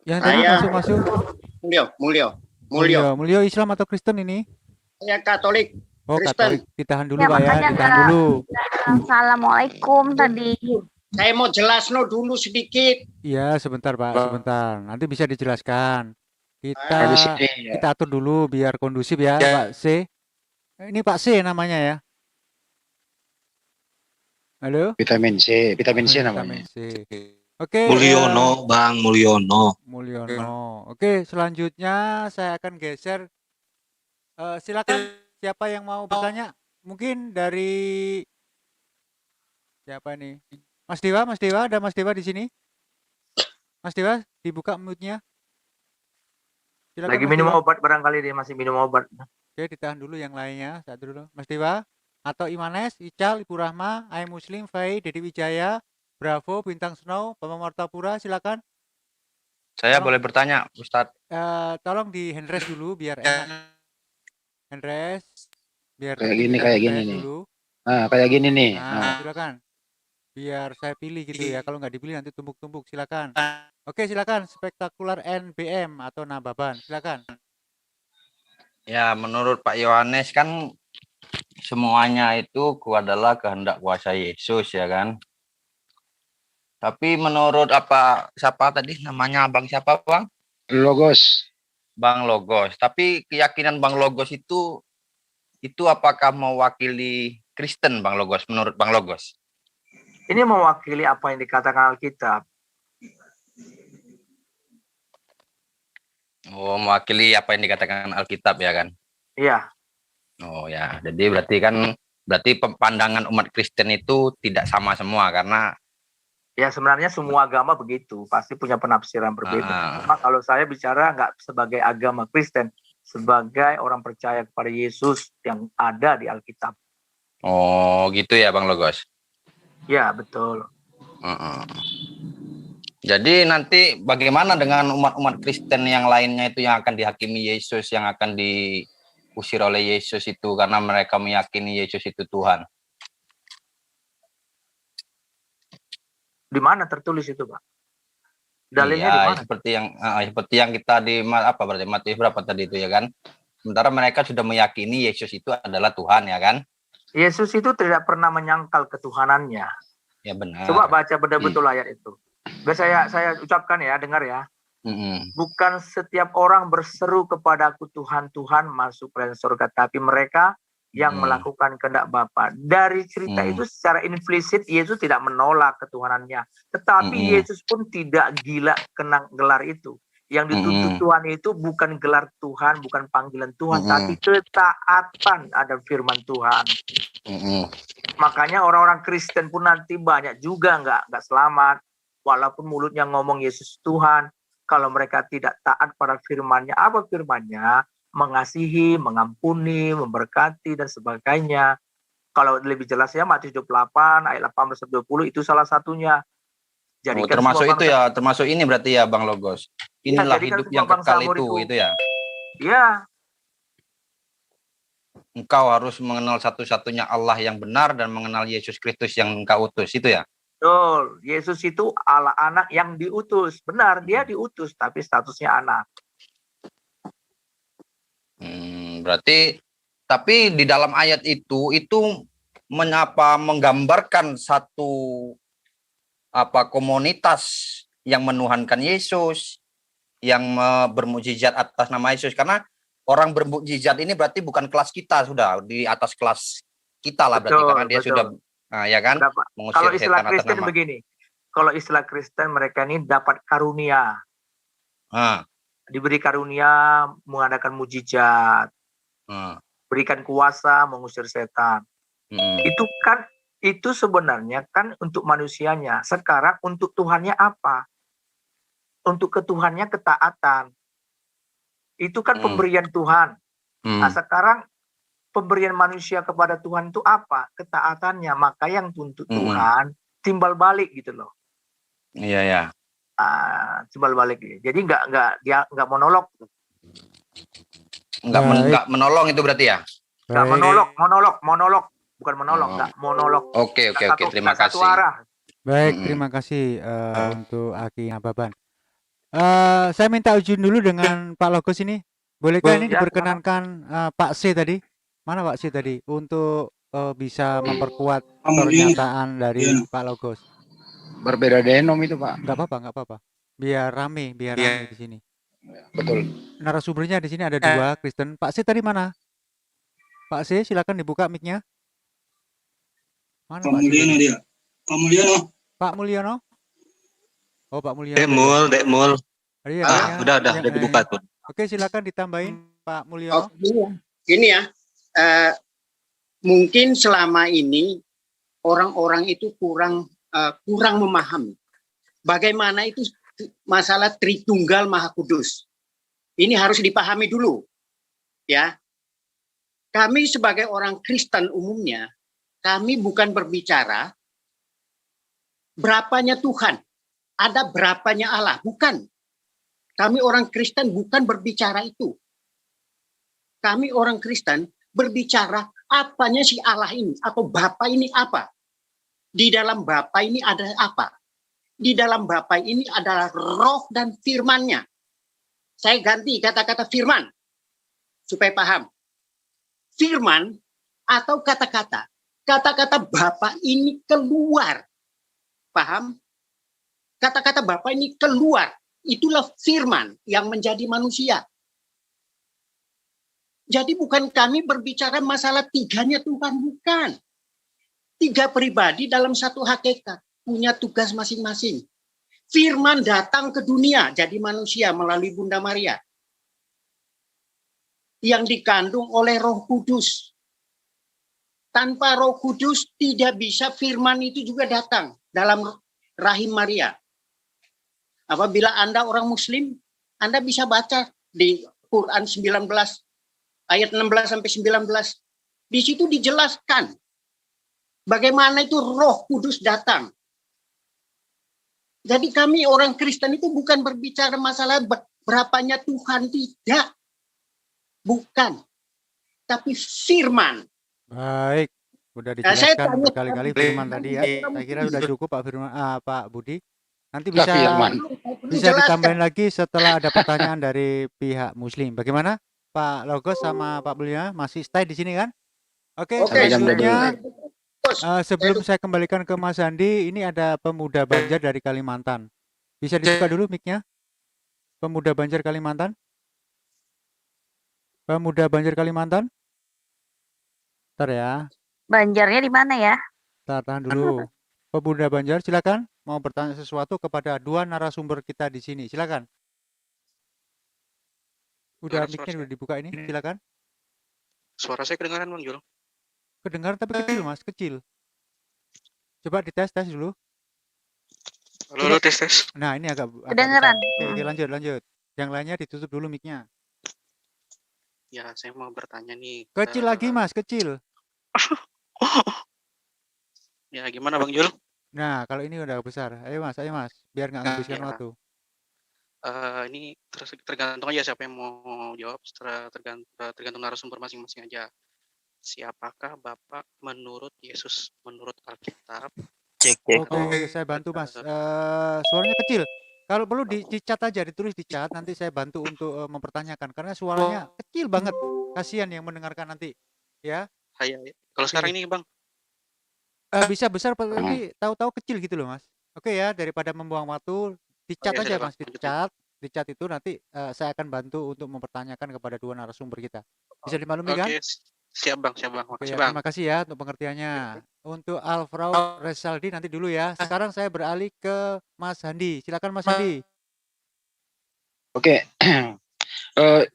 Yang tadi masuk. Mulyo Islam atau Kristen ini? Saya Katolik. Oh, Kristen. Katolik. Ditahan dulu Pak ya, ditahan dulu. Assalamualaikum tadi. Saya mau jelas dulu sedikit. Iya, sebentar Pak, sebentar. Nanti bisa dijelaskan. Kita atur dulu biar kondusif ya, Pak C. Ini Pak C namanya ya. Halo? Vitamin C namanya. Oke. Mulyono, Bang Mulyono. Oke, selanjutnya saya akan geser. Silakan siapa yang mau bertanya? Mungkin dari siapa nih? Mas Dewa, ada Mas Dewa di sini? Mas Dewa, dibuka mute-nya. Silakan, lagi minum obat barangkali, dia masih minum obat. Oke, ditahan dulu yang lainnya. Saat dulu. Mas Dewa atau Imanes, Ical, Ibu Rahma, Ai Muslim, Fai, Dedi Wijaya, Bravo, Bintang Snow, Bama Martapura, silakan. Saya boleh bertanya, Ustadz? Tolong di handrest dulu biar enak. Handrest biar kayak gini nih. Kayak gini nih. Silakan. Biar saya pilih gitu ya. Kalau nggak dipilih nanti tumpuk-tumpuk. Silakan. Oke, silakan. Spektakular NBM atau Nababan. Silakan. Ya, menurut Pak Yohanes kan semuanya itu adalah kehendak kuasa Yesus ya kan. Tapi menurut siapa tadi namanya Bang siapa Bang? Logos. Bang Logos. Tapi keyakinan Bang Logos itu apakah mewakili Kristen Bang Logos menurut Bang Logos? Ini mewakili apa yang dikatakan Alkitab. Oh, mewakili apa yang dikatakan Alkitab ya kan? Iya. Oh ya, jadi berarti pandangan umat Kristen itu tidak sama semua karena ya sebenarnya semua agama begitu, pasti punya penafsiran berbeda. Cuma kalau saya bicara nggak sebagai agama Kristen, sebagai orang percaya kepada Yesus yang ada di Alkitab. Oh, gitu ya Bang Logos? Ya, betul. Jadi nanti bagaimana dengan umat-umat Kristen yang lainnya itu yang akan dihakimi Yesus, yang akan diusir oleh Yesus itu karena mereka meyakini Yesus itu Tuhan? Di mana tertulis itu, Pak? Dalilnya di mana? Seperti yang kita di berarti Matius berapa tadi itu ya kan? Sementara mereka sudah meyakini Yesus itu adalah Tuhan ya kan? Yesus itu tidak pernah menyangkal ketuhanannya. Ya benar. Coba baca betul-betul ayat itu. Saya ucapkan ya, dengar ya. Bukan setiap orang berseru kepadaku Tuhan, Tuhan masuk ke surga, tapi mereka yang melakukan kehendak Bapa. Dari cerita itu secara implisit Yesus tidak menolak ketuhanannya, tetapi Yesus pun tidak gila kena gelar itu. Yang dituntut Tuhan itu bukan gelar Tuhan, bukan panggilan Tuhan, tapi ketaatan ada firman Tuhan. Makanya orang-orang Kristen pun nanti banyak juga nggak selamat, walaupun mulutnya ngomong Yesus Tuhan, kalau mereka tidak taat pada firman-Nya. Apa firman-Nya? Mengasihi, mengampuni, memberkati, dan sebagainya. Kalau lebih jelas ya, Matius 28, ayat 18-20, itu salah satunya. Termasuk itu ya, termasuk ini berarti ya Bang Logos. Inilah hidup yang kekal itu ya. Iya. Engkau harus mengenal satu-satunya Allah yang benar dan mengenal Yesus Kristus yang engkau utus, itu ya? Betul, Yesus itu Allah anak yang diutus. Benar, dia diutus, tapi statusnya anak. Berarti, tapi di dalam ayat itu menggambarkan satu komunitas yang menuhankan Yesus, yang bermukjizat atas nama Yesus. Karena orang bermukjizat ini berarti bukan kelas kita, sudah di atas kelas kita lah berarti, karena dia sudah ya kan mengusir kalau istilah setan atas Kristen nama. begini, kalau istilah Kristen mereka ini dapat karunia, diberi karunia mengadakan mujizat, berikan kuasa mengusir setan. Itu sebenarnya kan untuk manusianya. Sekarang untuk Tuhannya apa? Untuk ketuhannya ketaatan. Itu kan pemberian Tuhan. Nah, sekarang pemberian manusia kepada Tuhan itu apa? Ketaatannya. Maka yang untuk Tuhan timbal balik gitu loh. Iya ya. Timbal balik. Jadi dia nggak monolog. Nggak menolong itu berarti ya? Nggak monolog. Bukan monolog, enggak monolog. Oke, terima kasih. Satu arah. Baik, terima kasih untuk Aki Nababan. Saya minta izin dulu dengan Pak Logos ini. Bolehkah ini diperkenankan Pak C tadi? Mana Pak C tadi? Untuk bisa memperkuat pernyataan dari Pak Logos. Berbeda denom itu Pak. Nggak apa-apa. Biar rame di sini. Betul. Narasumbernya di sini ada dua Kristen. Pak C tadi mana? Pak C, silakan dibuka mic-nya. Mana Pak Mulyono dia? Pak Mulyono? Oh, Pak Mulyono. Dekmul. Udah dibuka tuh. Oke, silakan ditambahin Pak Mulyono. Gini ya, mungkin selama ini orang-orang itu kurang memahami bagaimana itu masalah Tritunggal Maha Kudus. Ini harus dipahami dulu, ya. Kami sebagai orang Kristen umumnya, kami bukan berbicara berapanya Tuhan, ada berapanya Allah, bukan. Kami orang Kristen bukan berbicara itu. Kami orang Kristen berbicara apanya si Allah ini, atau Bapa ini apa. Di dalam Bapa ini ada apa? Di dalam Bapa ini adalah roh dan firman-Nya. Saya ganti kata-kata firman, supaya paham. Firman atau kata-kata. Kata-kata Bapa ini keluar. Paham? Kata-kata Bapa ini keluar. Itulah firman yang menjadi manusia. Jadi bukan kami berbicara masalah tiganya Tuhan, bukan. Tiga pribadi dalam satu hakikat. Punya tugas masing-masing. Firman datang ke dunia jadi manusia melalui Bunda Maria. Yang dikandung oleh Roh Kudus. Tanpa Roh Kudus tidak bisa firman itu juga datang dalam rahim Maria. Apabila Anda orang Muslim, Anda bisa baca di Quran 19 ayat 16 sampai 19. Di situ dijelaskan bagaimana itu Roh Kudus datang. Jadi kami orang Kristen itu bukan berbicara masalah berapanya Tuhan, tidak. Bukan. Tapi firman. Baik, sudah dijelaskan berkali-kali firman tadi ya. Saya kira sudah cukup Pak Firman, Pak Budi. Nanti bisa ditambahin lagi setelah ada pertanyaan dari pihak Muslim. Bagaimana Pak Logos sama Pak Bulia masih stay di sini kan? Oke, selanjutnya sebelum saya kembalikan ke Mas Andi, ini ada pemuda Banjar dari Kalimantan. Bisa dibuka dulu mic-nya? Pemuda Banjar Kalimantan. Pemuda Banjar Kalimantan. Bentar ya. Banjarnya di mana ya? Tahan dulu. Pemuda Banjar, silakan mau bertanya sesuatu kepada dua narasumber kita di sini. Silakan. Udah mic-nya udah dibuka ini, silakan. Suara saya kedengaran Bang Jul? Kedengaran tapi kecil Mas, kecil. Coba dites dulu. Halo, tes. Nah, ini agak kedengaran. Oke, lanjut. Yang lainnya ditutup dulu mic-nya. Ya, saya mau bertanya nih. Kecil lagi Mas, kecil. Ya, gimana Bang Jul? Nah, kalau ini udah besar. Ayo Mas, biar nggak nghabiskan waktu. Ini tergantung aja siapa yang mau jawab, tergantung narasumber masing-masing aja. Siapakah Bapak menurut Yesus, menurut Alkitab? Oke, saya bantu Mas. Suaranya kecil. Kalau perlu di chat aja, ditulis di chat, nanti saya bantu untuk mempertanyakan karena suaranya kecil banget. Kasihan yang mendengarkan nanti, ya. Kalau sekarang ini Bang? Bisa besar tapi tahu-tahu kecil gitu loh Mas. Oke ya, daripada membuang waktu, dicat ya aja sudah, Pak. Mas, dicat itu nanti saya akan bantu untuk mempertanyakan kepada dua narasumber kita. Bisa dimaklumi kan? Oke, siap Bang, Oke makasih ya, Bang. terima kasih ya untuk pengertiannya. Untuk Alfraud Resaldi nanti dulu ya. Sekarang saya beralih ke Mas Handi. Silakan Mas Handi. Oke,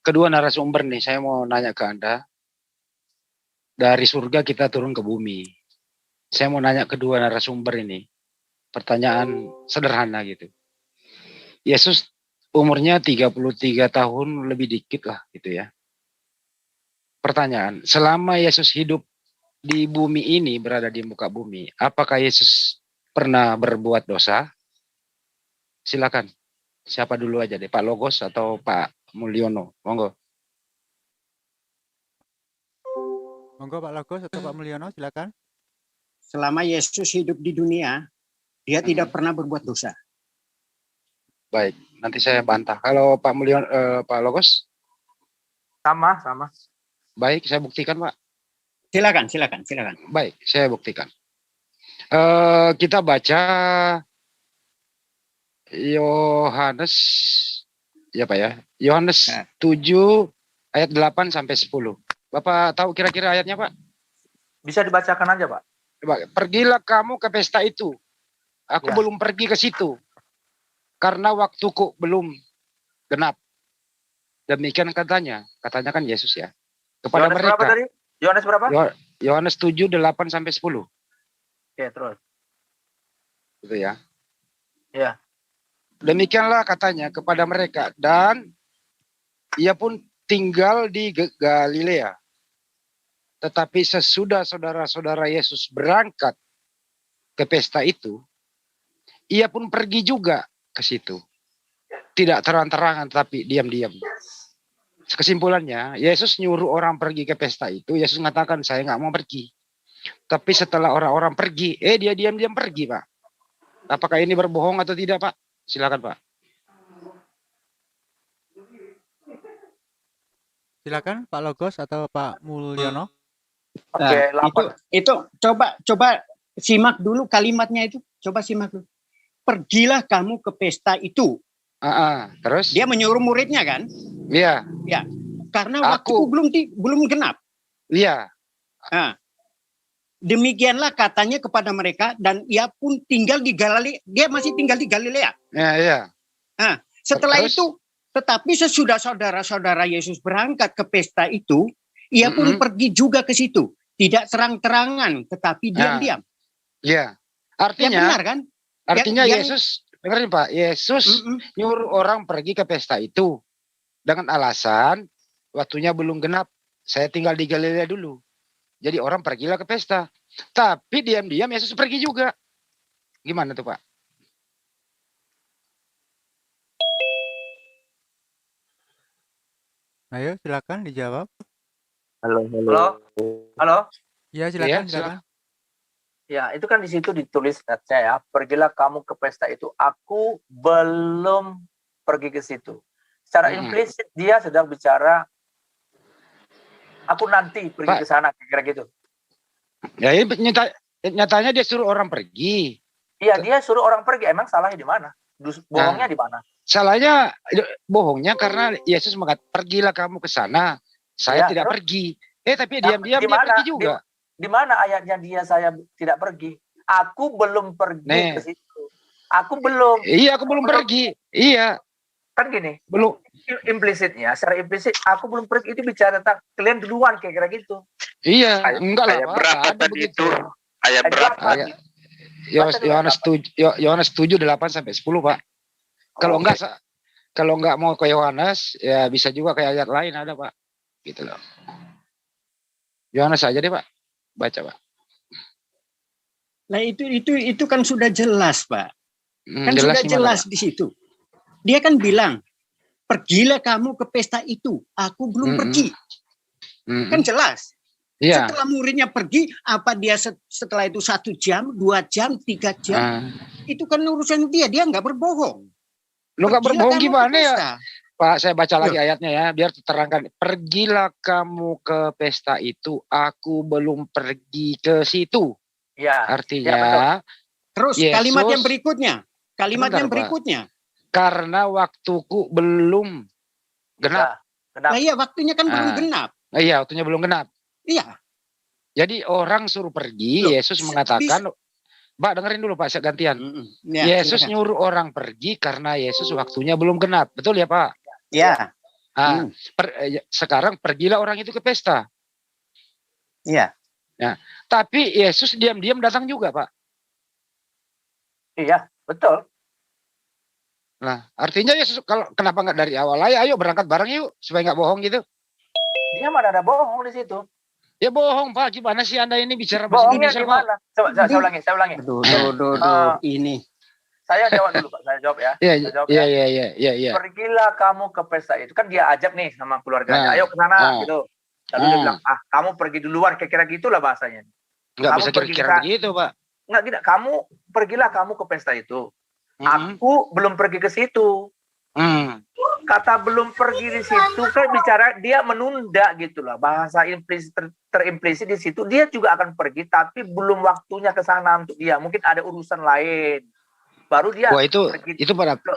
kedua narasumber nih, saya mau nanya ke Anda. Dari surga kita turun ke bumi. Saya mau nanya kedua narasumber ini. Pertanyaan sederhana gitu. Yesus umurnya 33 tahun lebih dikit lah gitu ya. Pertanyaan, selama Yesus hidup di bumi ini, berada di muka bumi, apakah Yesus pernah berbuat dosa? Silakan. Siapa dulu aja deh, Pak Logos atau Pak Mulyono? Monggo. Monggo Pak Logos atau Pak Mulyono, silakan. Selama Yesus hidup di dunia, dia tidak pernah berbuat dosa. Baik, nanti saya bantah. Kalau Pak Mulyono, Pak Logos? Sama. Baik, saya buktikan, Pak. Silakan. Baik, saya buktikan. Kita baca Yohanes, ya Pak ya, Yohanes 7 ayat 8 sampai 10. Bapak tahu kira-kira ayatnya, Pak? Bisa dibacakan aja, Pak. Pergilah kamu ke pesta itu. Aku belum pergi ke situ. Karena waktuku belum genap. Demikian katanya kan Yesus ya. Kepada Yohanes mereka. berapa tadi? Yohanes berapa? Yohanes 7, 8 sampai 10. Oke, terus. Gitu ya. Ya. Demikianlah katanya kepada mereka. Dan ia pun tinggal di Galilea. Tetapi sesudah saudara-saudara Yesus berangkat ke pesta itu, ia pun pergi juga ke situ. Tidak terang-terangan, tapi diam-diam. Kesimpulannya, Yesus nyuruh orang pergi ke pesta itu. Yesus mengatakan, saya nggak mau pergi. Tapi setelah orang-orang pergi, dia diam-diam pergi, Pak. Apakah ini berbohong atau tidak, Pak? Silakan, Pak. Silakan Pak Logos atau Pak Mulyono. Oke, itu coba simak dulu kalimatnya itu. Coba simak dulu. Pergilah kamu ke pesta itu. Terus? Dia menyuruh muridnya kan? Iya. Ya. Karena waktuku belum genap. Iya. Nah, demikianlah katanya kepada mereka dan ia pun tinggal di Galilea. Dia masih tinggal di Galilea. Iya. Nah, setelah itu, tetapi sesudah saudara-saudara Yesus berangkat ke pesta itu, ia pun pergi juga ke situ. Tidak terang-terangan, tetapi diam-diam. Iya. Artinya, ya benar kan? Artinya Yesus, dengerin Pak, Yesus nyuruh orang pergi ke pesta itu dengan alasan waktunya belum genap. Saya tinggal di Galilea dulu. Jadi orang pergilah ke pesta. Tapi diam-diam Yesus pergi juga. Gimana tuh Pak? Ayo silakan dijawab. Halo. Ya silakan. Ya, itu kan di situ ditulis saya, pergilah kamu ke pesta itu. Aku belum pergi ke situ. Secara implisit dia sedang bicara, aku nanti pergi ke sana, kira-kira gitu. Ya, ini nyatanya dia suruh orang pergi. Iya, dia suruh orang pergi. Emang salahnya di mana? Bohongnya di mana? Salahnya, bohongnya karena Yesus mengatakan, pergilah kamu ke sana. Saya tidak pergi. Tapi diam-diam dia pergi juga. Di mana ayatnya saya tidak pergi? Aku belum pergi ke situ. Aku belum. Iya, aku belum pergi. Iya. Kan gini. Belum. Implisitnya, secara implisit, aku belum pergi itu bicara tentang kalian duluan kira-kira gitu. Iya, enggak lah. Ayat berapa tadi itu? Ayat berapa? Yohanes 7, 8 sampai 10, Pak. Kalau enggak mau ke Yohanes, ya bisa juga ke ayat lain ada, Pak. Gitu loh. Yohanes aja deh, Pak. Baca, Pak. Nah, itu kan sudah jelas, Pak. Kan jelas sudah jelas di situ. Dia kan bilang, pergilah kamu ke pesta itu. Aku belum pergi. Kan jelas. Iya. Setelah muridnya pergi, apa dia setelah itu 1 jam, 2 jam, 3 jam? Itu kan urusan dia. Dia nggak berbohong. Lu nggak berbohong gimana ya? Pak, saya baca lagi ayatnya ya, biar terangkan. Pergilah kamu ke pesta itu, aku belum pergi ke situ. Ya. Artinya, Terus Yesus, kalimat yang berikutnya. Kalimat sebentar, yang Pak. berikutnya. Karena waktuku belum genap. Nah, iya, waktunya kan belum Ah. genap. Iya, waktunya belum genap. Iya. Jadi orang suruh pergi, Loh, Yesus mengatakan, Pak dengerin dulu Pak, saya gantian. Ya, Yesus silakan. nyuruh orang pergi karena Yesus waktunya belum genap. Betul ya Pak? Ya. Ah, sekarang pergilah orang itu ke pesta. Iya. Nah, tapi Yesus diam-diam datang juga Pak. Iya, betul. Nah, artinya Yesus kalau kenapa nggak dari awal aja, ayo berangkat bareng yuk supaya nggak bohong gitu. Dia mana ada bohong di situ. Ya bohong Pak, gimana sih Anda ini bicara bahasa Bohongnya Indonesia di Pak? mana? Coba saya ulangi. Ini. Saya jawab dulu Pak, saya jawab ya. Iya, Saya jawab iya, ya. iya. Pergilah kamu ke pesta itu. Kan dia ajak nih sama keluarganya, Nah, ayo ke sana gitu. Lalu dia bilang, kamu pergi duluan, kira-kira gitulah bahasanya. Nggak Kamu bisa pergi kira-kira ke- begitu Pak. Nggak, tidak. Pergilah kamu ke pesta itu. Aku belum pergi ke situ. Kata belum pergi di situ kan bicara dia menunda gitu lah. Bahasa implisit terimplisit di situ dia juga akan pergi tapi belum waktunya ke sana untuk dia. Mungkin ada urusan lain. Baru dia Wah itu pergi.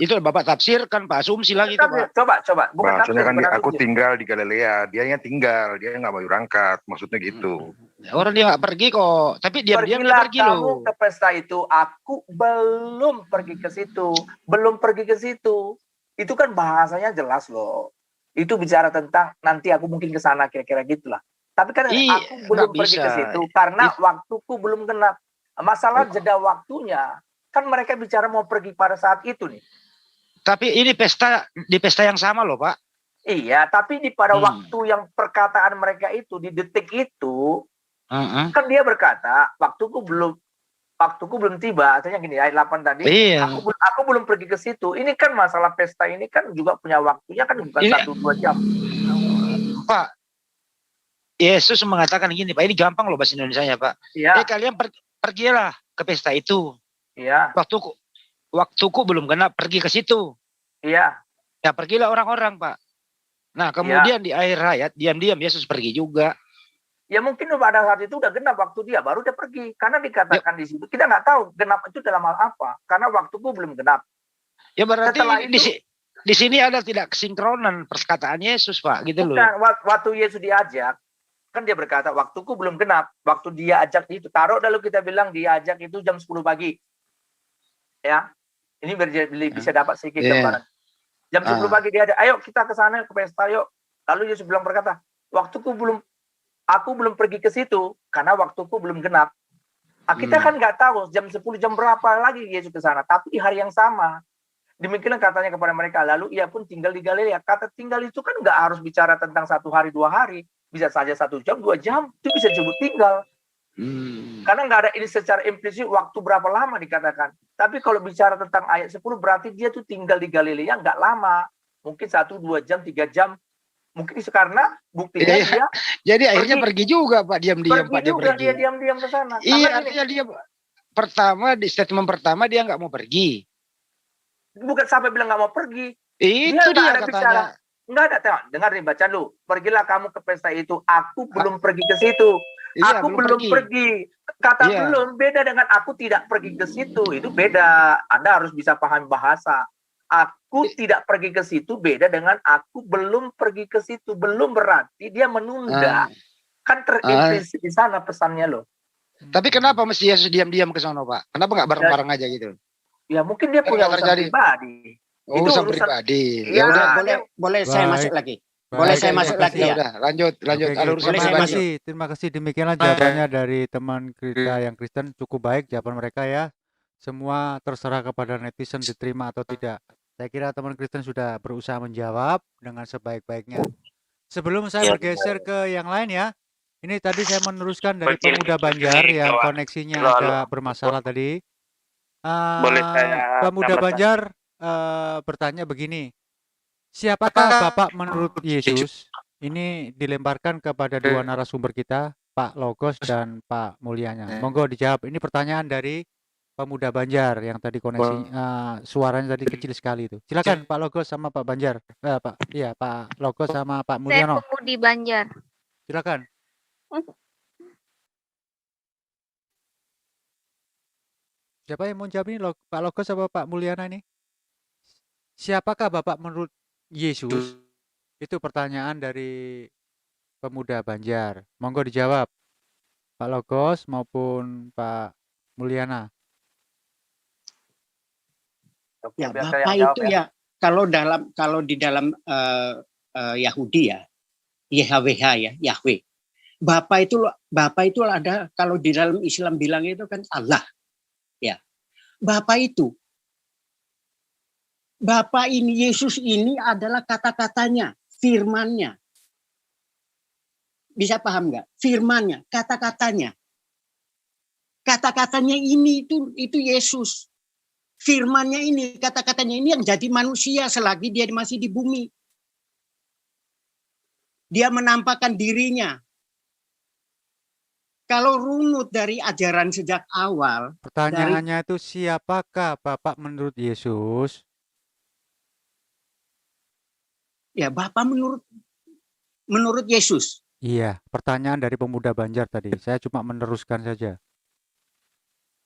itu Bapak tafsirkan Pak, asumsi lagi itu Pak. Coba. Bukan Maksudnya kan bukan aku asumsi. tinggal di Galilea, dia tinggal, dia nggak mau berangkat, maksudnya gitu. Orang dia nggak pergi kok, tapi diam-diam dia Pergilah pergi kamu loh. ke pesta itu. Aku belum pergi ke situ. Belum pergi ke situ. Itu kan bahasanya jelas loh. Itu bicara tentang nanti aku mungkin ke sana kira-kira gitulah. Tapi kan Iya, aku belum nggak pergi bisa. ke situ karena waktuku belum genap. Masalah jeda waktunya kan mereka bicara mau pergi pada saat itu nih. Tapi ini di pesta yang sama loh Pak. Iya, tapi pada waktu yang perkataan mereka itu di detik itu kan dia berkata waktuku belum tiba. Artinya gini, ayat 8 tadi, Iya. aku belum pergi ke situ. Ini kan masalah pesta ini kan juga punya waktunya kan bukan Ini- 1-2 jam. Pak, Yesus mengatakan gini Pak, ini gampang loh bahasa Indonesianya Pak. Iya. Kalian pergilah ke pesta itu. Iya. Waktuku belum genap, pergi ke situ. Iya. Ya pergilah orang-orang Pak. Nah kemudian di akhir ayat diam-diam Yesus pergi juga. Ya mungkin pada saat itu udah genap waktu dia, baru dia pergi. Karena dikatakan di situ, kita nggak tahu genap itu dalam hal apa. Karena waktuku belum genap. Ya berarti Setelah di sini ada tidak kesinkronan perkataan Yesus Pak, gitu loh. Bukan, waktu Yesus diajak, kan dia berkata, waktuku belum genap. Waktu dia ajak itu, taruh lalu kita bilang dia ajak itu jam 10 pagi. Ya, ini bisa dapat sedikit gambaran. Jam 10 pagi dia ada, ayo kita ke sana ke pesta yuk. Lalu Yesus bilang berkata, aku belum pergi ke situ karena waktuku belum genap. Kita kan nggak tahu jam 10 jam berapa lagi Yesus ke sana, tapi di hari yang sama. Demikian katanya kepada mereka, lalu ia pun tinggal di Galilea. Kata tinggal itu kan nggak harus bicara tentang 1 hari 2 hari, bisa saja 1 jam 2 jam itu bisa disebut tinggal. Karena nggak ada ini secara implisit waktu berapa lama dikatakan. Tapi kalau bicara tentang ayat 10 berarti dia tuh tinggal di Galilea nggak lama. Mungkin 1-2 jam, 3 jam. Mungkin karena buktinya dia jadi akhirnya pergi juga Pak, diam-diam Pak, dia pergi. Dia diam-diam ke sana. Iya, artinya dia di statement pertama dia nggak mau pergi. Bukan sampai bilang nggak mau pergi. Itu dia ada katanya. bicara. Nggak ada, dengar nih baca lu. Pergilah kamu ke pesta itu. Aku belum pergi ke situ. Iya, Aku belum pergi. Kata belum beda dengan aku tidak pergi ke situ. Itu beda. Anda harus bisa paham bahasa. Aku tidak pergi ke situ beda dengan aku belum pergi ke situ. Belum berarti dia menunda. Kan terimplisit di sana pesannya loh. Tapi kenapa mesti Yesus diam-diam ke sana Pak? Kenapa nggak bareng-bareng aja gitu? Ya mungkin dia punya urusan pribadi. Oh, Itu urusan urusan pribadi. Ya, Ya udah, boleh saya masuk lagi. Boleh saya masuk lagi ya. Udah, lanjut. Oke, Ada urusan oke. Terima kasih. Demikianlah jawabannya dari teman kita yang Kristen, cukup baik jawaban mereka ya. Semua terserah kepada netizen diterima atau tidak. Saya kira teman Kristen sudah berusaha menjawab dengan sebaik-baiknya. Sebelum saya bergeser ke yang lain ya. Ini tadi saya meneruskan dari Pemuda Banjar yang koneksinya agak bermasalah tadi. Pemuda Banjar bertanya begini. Siapakah Bapak menurut Yesus? Ini dilemparkan kepada dua narasumber kita, Pak Logos dan Pak Mulyanya. Monggo dijawab. Ini pertanyaan dari Pemuda Banjar yang tadi koneksi suaranya tadi kecil sekali itu. Silakan Pak Logos sama Pak Banjar. Pak Logos sama Pak Mulyano. Saya Pemudi Banjar. Silakan. Siapa yang mau jawab ini? Pak Logos apa Pak Mulyana ini? Siapakah Bapak menurut Yesus? Itu pertanyaan dari pemuda Banjar. Monggo dijawab. Pak Logos maupun Pak Mulyana. Ya, Bapak itu ya kalau di dalam Yahudi ya, YHWH ya, Yahweh. Bapak itu ada, kalau di dalam Islam bilang itu kan Allah. Ya. Bapak ini, Yesus ini adalah kata-katanya, firmannya. Bisa paham nggak? Firmannya, kata-katanya. Kata-katanya ini itu Yesus. Firmannya ini, kata-katanya ini yang jadi manusia selagi dia masih di bumi. Dia menampakkan dirinya. Kalau runut dari ajaran sejak awal. Pertanyaannya itu siapakah Bapak menurut Yesus? Ya, Bapak menurut Yesus. Iya, pertanyaan dari pemuda Banjar tadi. Saya cuma meneruskan saja.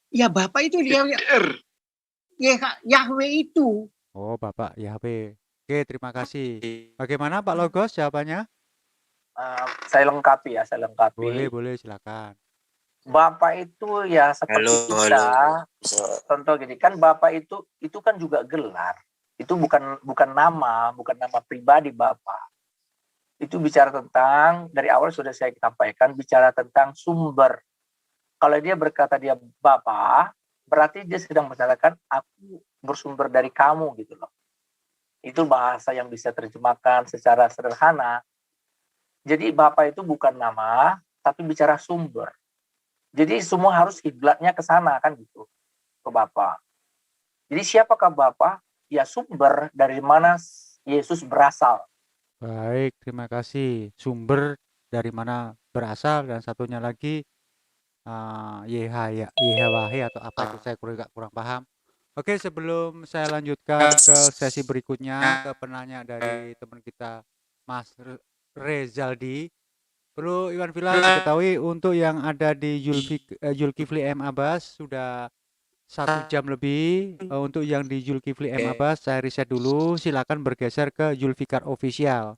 Ya, Bapak itu dia Yahweh itu. Oh, Bapak Yahweh. Oke, terima kasih. Bagaimana Pak Logos jawabannya? Saya lengkapi. Boleh, silakan. Bapak itu ya seperti kita. Contoh gini, kan Bapak itu kan juga gelar. Itu bukan nama pribadi Bapak. Itu bicara tentang, dari awal sudah saya sampaikan, bicara tentang sumber. Kalau dia berkata dia Bapa, berarti dia sedang mengatakan aku bersumber dari kamu gitu loh. Itu bahasa yang bisa terjemahkan secara sederhana. Jadi Bapa itu bukan nama, tapi bicara sumber. Jadi semua harus kiblatnya ke sana kan gitu, ke Bapa. Jadi siapakah Bapa? Ya sumber dari mana Yesus berasal. Baik, terima kasih. Sumber dari mana berasal, dan satunya lagi YHWH atau apa itu, saya kurang paham. Oke, sebelum saya lanjutkan ke sesi berikutnya, ke penanya dari teman kita Mas Rezaldi, perlu Iwan Villa diketahui untuk yang ada di Zulkifli M. Abbas sudah 1 jam lebih. Untuk yang di Zulkifli M. Abbas saya riset dulu, silakan bergeser ke Zulfikar Official.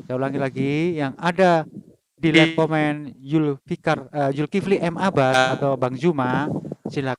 Saya ulangi lagi, yang ada di live komen Zulkifli M. Abbas atau Bang Zuma, silakan